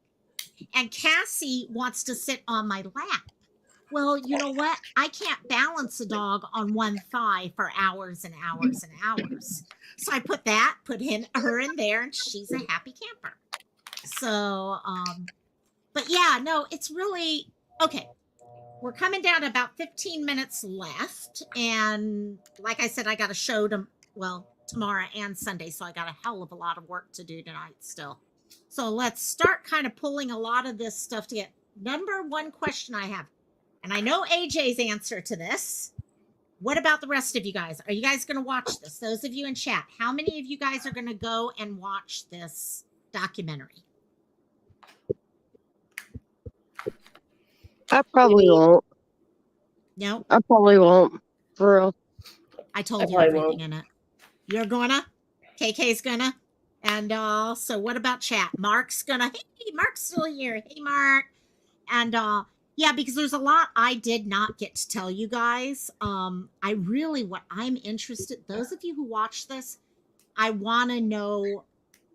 and Cassie wants to sit on my lap. Well, you know what? I can't balance a dog on one thigh for hours and hours and hours. So I put her in there, and she's a happy camper. So, but yeah, no, it's really okay. We're coming down to about 15 minutes left. And like I said, I got a show tomorrow and Sunday. So I got a hell of a lot of work to do tonight still. So let's start kind of pulling a lot of this stuff to get. Number one question I have, and I know AJ's answer to this. What about the rest of you guys? Are you guys going to watch this? Those of you in chat, how many of you guys are going to go and watch this documentary? I probably won't. No? I probably won't. For real. I told you everything in it. You're gonna? KK's gonna? And so what about chat? Mark's gonna. Hey, Mark's still here. Hey, Mark. And yeah, because there's a lot I did not get to tell you guys. What I'm interested, those of you who watch this, I want to know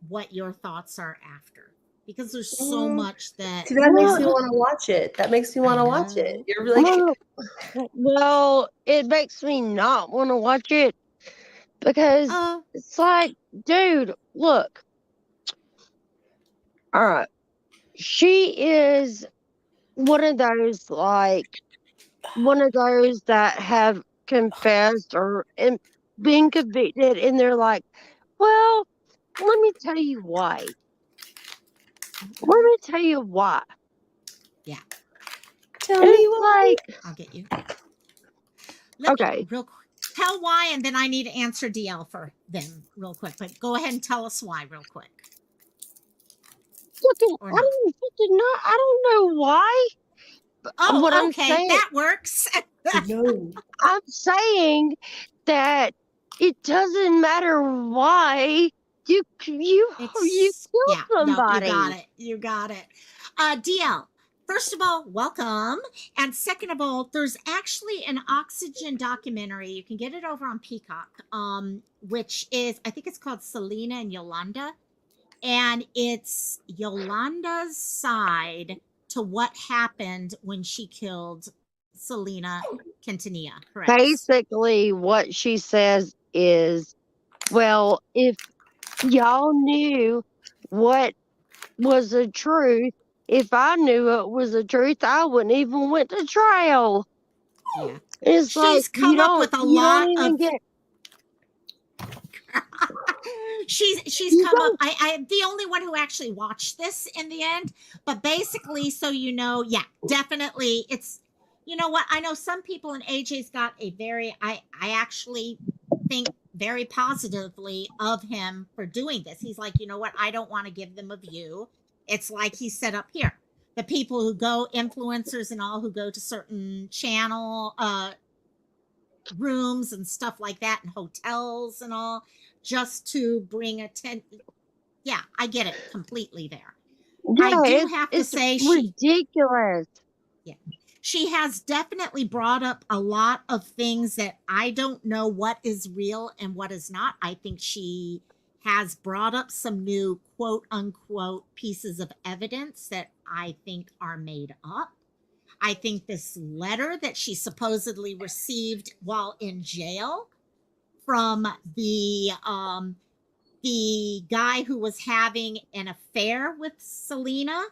what your thoughts are after, because there's so much that. See, that makes me want to watch it. That makes me want to watch it. You're really well, it makes me not want to watch it because it's like, dude, look. All right. She is one of those that have confessed or been convicted, and they're like, well, let me tell you why. Let me tell you why. Yeah. Tell me why. I'll get you. Okay. Real quick. Tell why, and then I need to answer DL for them real quick. But go ahead and tell us why real quick. I don't know why. Oh, what I'm okay. saying, that works. No. I'm saying that it doesn't matter why you kill somebody. No, you got it. DL, first of all, welcome. And second of all, there's actually an Oxygen documentary. You can get it over on Peacock, which is, I think it's called Selena and Yolanda. And it's Yolanda's side to what happened when she killed Selena Quintanilla, correct? Basically, what she says is, well, if y'all knew what was the truth, if I knew it was the truth, I wouldn't even went to trial. Yeah. It's She's come up with a lot of. She's come up. I'm the only one who actually watched this in the end, but basically, so you know, yeah, definitely, it's, you know what, I know some people, and AJ's got a very, I actually think very positively of him for doing this. He's like, you know what, I don't want to give them a view. It's like he set up here, the people who go, influencers and all, who go to certain channel rooms and stuff like that, and hotels and all, just to bring attention. Yeah, I get it completely there. Yeah, I do have to say, ridiculous. She has definitely brought up a lot of things that I don't know what is real and what is not. I think she has brought up some new quote unquote pieces of evidence that I think are made up. I think this letter that she supposedly received while in jail from the guy who was having an affair with Selena.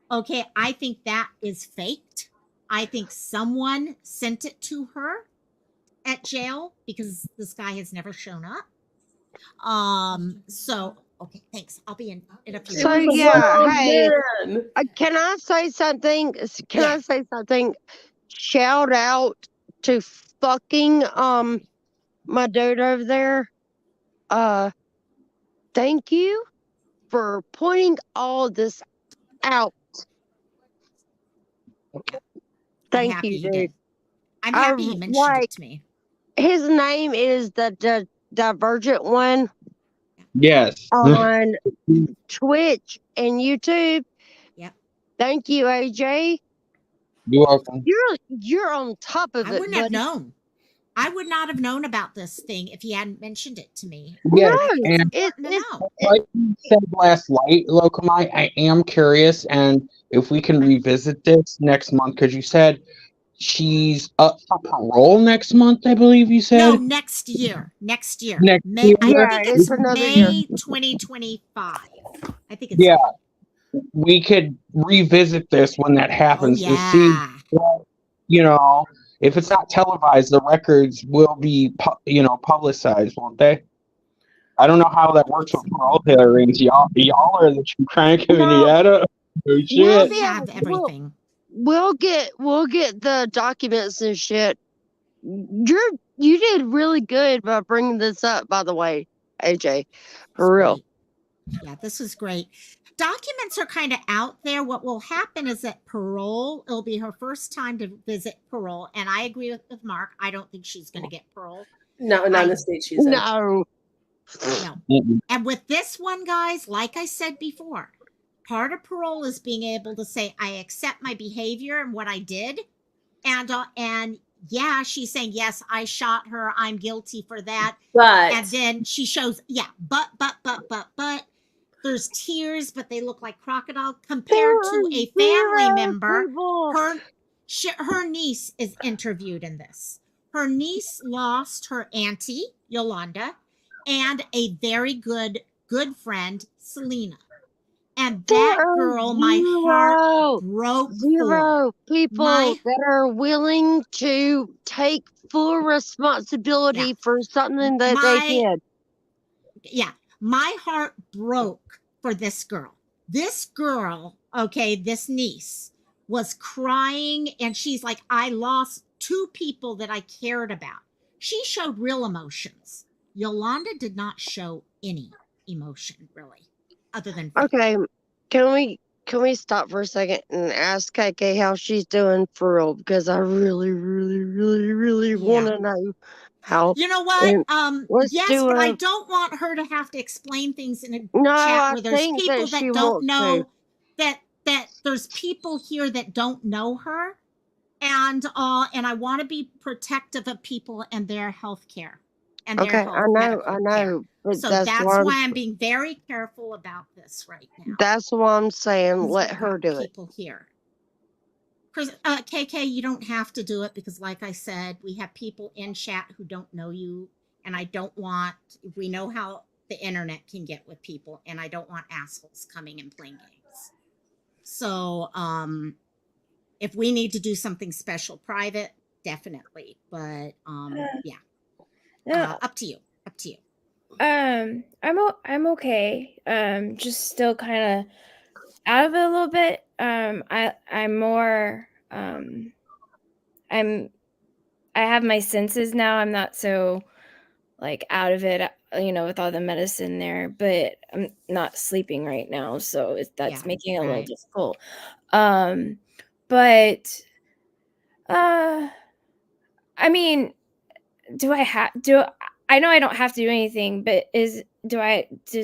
Okay, I think that is faked. I think someone sent it to her at jail, because this guy has never shown up. So okay, thanks. I'll be in a few. So minutes. yeah, hey, can I say something? Can I say something? Shout out to fucking my dude over there. thank you for pointing all this out. I'm Thank happy you, you dude. did. I'm I happy you mentioned like it to me. his name is the Divergent one Yes. on Twitch and YouTube. Yep. Thank you, AJ. You're welcome. You're on top of I it, wouldn't have buddy. known. I would not have known about this thing if he hadn't mentioned it to me. Yes, No, It's and important to know. like you said last night, Locomite, I am curious, and if we can revisit this next month, because you said she's up for parole next month, I believe you No, said. next year. Next year. Next May. I year, think it's it's another year. May 2025. I think it's yeah, we could revisit this when that Oh happens to see, yeah. well, you know, if it's not televised, the records will be, publicized, won't they? I don't know how that works with parole hearings. Y'all are the true crime community. No, I don't. Oh we'll shit. We be have able, everything. we'll get the documents and shit. You did really good by bringing this up, by the way, AJ. It's For real. great. Yeah, this is great. Documents are kind of out there. What will happen is that parole, it'll be her first time to visit parole. And I agree with Mark. I don't think she's going to get parole. No, not in the state she's in. No. No. And with this one, guys, like I said before, part of parole is being able to say, I accept my behavior and what I did. And yeah, she's saying, yes, I shot her. I'm guilty for that. But And then she shows, yeah, but there's tears, but they look like crocodile compared to a family member. Her niece is interviewed in this. Her niece lost her auntie, Yolanda, and a very good friend, Selena. And that girl, my heart broke Zero people that are willing to take full responsibility for something that they did. Yeah, my heart broke for this girl. This girl, okay, this niece was crying and she's like, I lost two people that I cared about. She showed real emotions. Yolanda did not show any emotion, really, other than faith. Okay, can we stop for a second and ask KK how she's doing for real? Because I really, really, really, really want to know how. You know what? Let's Yes, do but I a. don't want her to have to explain things in a No, chat I where there's think people that she that don't wants know to. that there's people here that don't know her, and I want to be protective of people and their health care and their Okay, health I know, medical I care. know, but So that's that's why why I'm being very careful about this right now. that's why I'm saying 'Cause let we've her got do it. people here. KK, you don't have to do it because, like I said, we have people in chat who don't know you, and I don't want. We know how the internet can get with people, and I don't want assholes coming and playing games. So, if we need to do something special, private, definitely. But yeah, up to you. Up to you. I'm okay. Just still kind of out of it a little bit. I'm more I have my senses now. I'm not so like out of it, with all the medicine there, but I'm not sleeping right now, so that's making it a little difficult. But I mean, I know I don't have to do anything, but does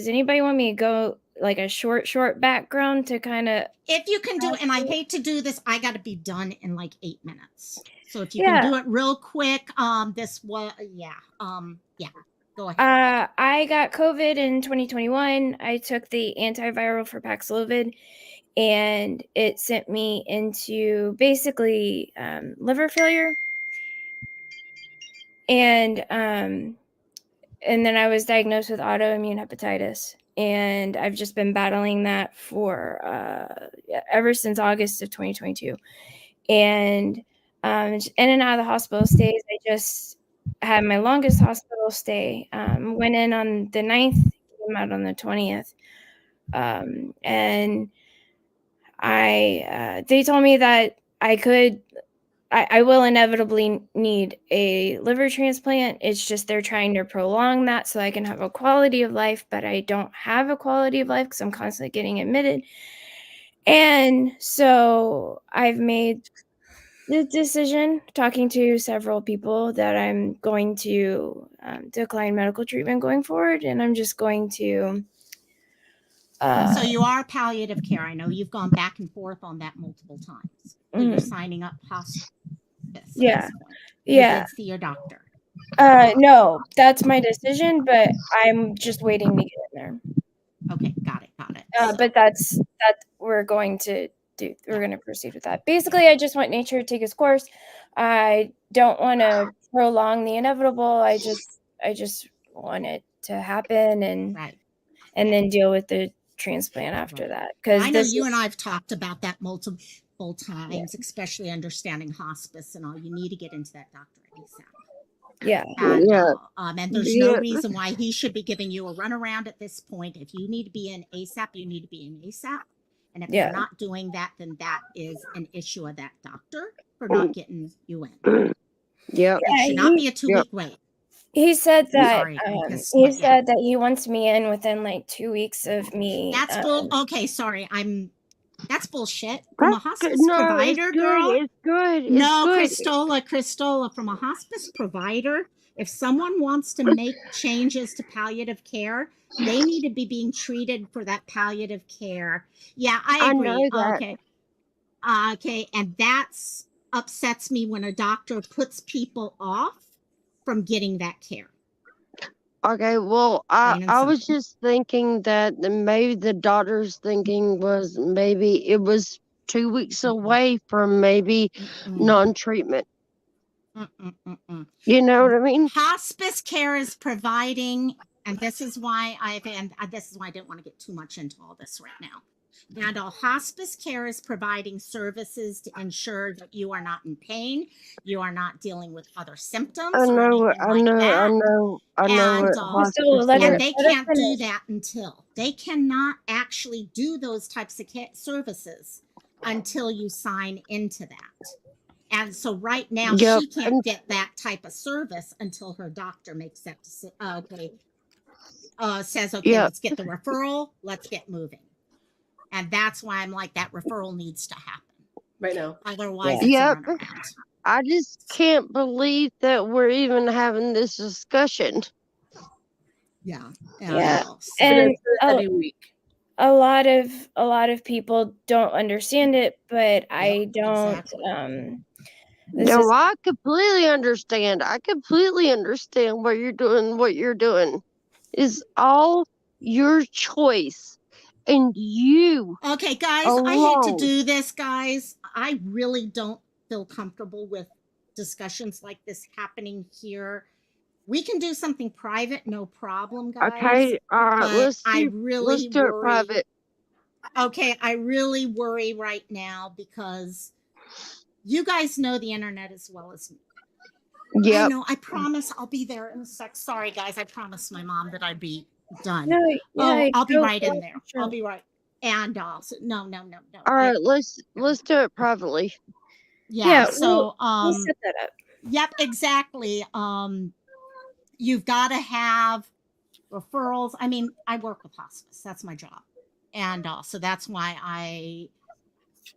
anybody want me to go like a short background to kind of. If you can do it, and I hate to do this, I got to be done in like 8 minutes. So if you can do it real quick, yeah, go ahead. I got COVID in 2021. I took the antiviral for Paxlovid, and it sent me into basically liver failure. And then I was diagnosed with autoimmune hepatitis, and I've just been battling that for ever since August of 2022. And in and out of the hospital stays. I just had my longest hospital stay. Went in on the 9th, came out on the 20th. And they told me that I could I will inevitably need a liver transplant. It's just they're trying to prolong that so I can have a quality of life, but I don't have a quality of life because I'm constantly getting admitted. And so I've made the decision, talking to several people, that I'm going to decline medical treatment going forward, and I'm just going to. So you are palliative care. I know you've gone back and forth on that multiple times. So you're Mhm. signing up hospice at Yeah, this point. You yeah. did see your doctor. No, that's my decision, but I'm just waiting to get in there. Okay, got it. But that's we're going to do. We're going to proceed with that. Basically, I just want nature to take its course. I don't want to prolong the inevitable. I just want it to happen, and right. then deal with the transplant after Right. that. Well, Because I know this you is, and I have talked about that multiple times, especially understanding hospice and all. You need to get into that doctor ASAP. yeah, And there's no Yeah. reason why he should be giving you a runaround at this point. If you need to be in ASAP, you need to be in ASAP. And if yeah. they're not doing that, then that is an issue of that doctor for not getting you in. Yep. It should not be a 2-week wait. He said I'm that sorry, I'm pissed, he but yeah. said that he wants me in within like 2 weeks of me. That's okay, sorry. That's bullshit. From a That's good. hospice No, provider, it's good. girl. It's good. It's No, good. Christola, from a hospice provider, if someone wants to make changes to palliative care, they need to be being treated for that palliative care. Yeah, I I agree. know that. Okay. Okay, and that's upsets me when a doctor puts people off from getting that care. Okay, well, Plain and I was simple. just thinking that maybe the doctor's thinking was maybe it was 2 weeks away from maybe Mm-mm. non-treatment. Mm-mm. You know what I mean? Hospice care is providing, and this is why I didn't want to get too much into all this right now. And hospice care is providing services to ensure that you are not in pain, you are not dealing with other symptoms or anything like that. I know And what hospice let her- is. and they let her can't do finish. that until they cannot actually do those types of services until you sign into that. And so right now Yep. she can't get that type of service until her doctor makes that decision. Says, okay, Yep. let's get the referral, let's get moving. And that's why I'm like, that referral needs to happen right now. Otherwise, Yep. it's a runaround. I just can't believe that we're even having this discussion. Yeah. Yeah. So, And It's a heavy week. a lot of people don't understand it, but I don't. exactly. This No, is I completely understand. I completely understand what you're doing. What you're doing is all your choice, and you Okay, guys, I hate to alone. do this, guys. I really don't feel comfortable with discussions like this happening here. We can do something private, no problem, guys. Okay, all right. But Let's I do really it worry. private. Okay, I really worry right now because you guys know the internet as well as me. I Yep. know. I promise I'll be there in a sec. Sorry, guys. I promised my mom that I'd be done. no, yeah, I'll be go right for in it, there. sure. I'll be right. And so, no. All right. Let's do it privately. Yeah. So we'll set that up. Yep. Exactly. You've got to have referrals. I mean, I work with hospice. That's my job, and so that's why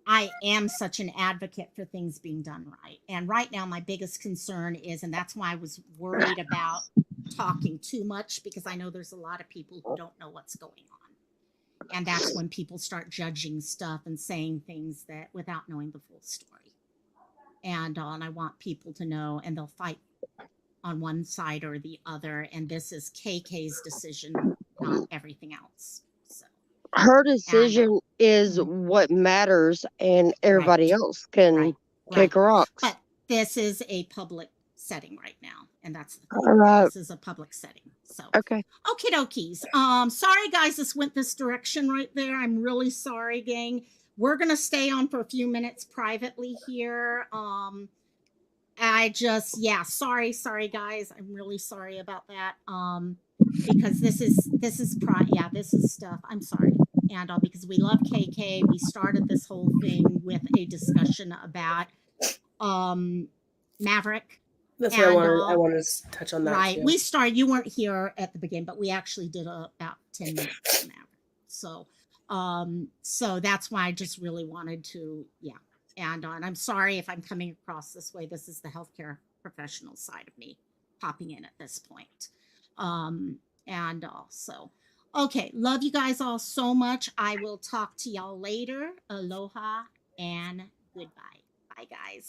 I am such an advocate for things being done right. And right now, my biggest concern is, and that's why I was worried about talking too much, because I know there's a lot of people who don't know what's going on. And that's when people start judging stuff and saying things that without knowing the full story. And I want people to know, and they'll fight on one side or the other. And this is KK's decision, not everything else. So her decision is what matters, and everybody else can kick rocks. But this is a public setting right now, and that's the thing. All right. This is a public setting. So okay. Okie dokies. Sorry guys, this went this direction right there. I'm really sorry, gang. We're gonna stay on for a few minutes privately here. Sorry guys. I'm really sorry about that. Because this is stuff. I'm sorry. And because we love KK, we started this whole thing with a discussion about Maverick. That's what And I wanted to touch on that right, too. we started. You weren't here at the beginning, but we actually did about 10 minutes on Maverick. So that's why I just really wanted to, yeah. And I'm sorry if I'm coming across this way. This is the healthcare professional side of me popping in at this point. And also, okay, love you guys all so much. I will talk to y'all later. Aloha and goodbye. Bye, guys.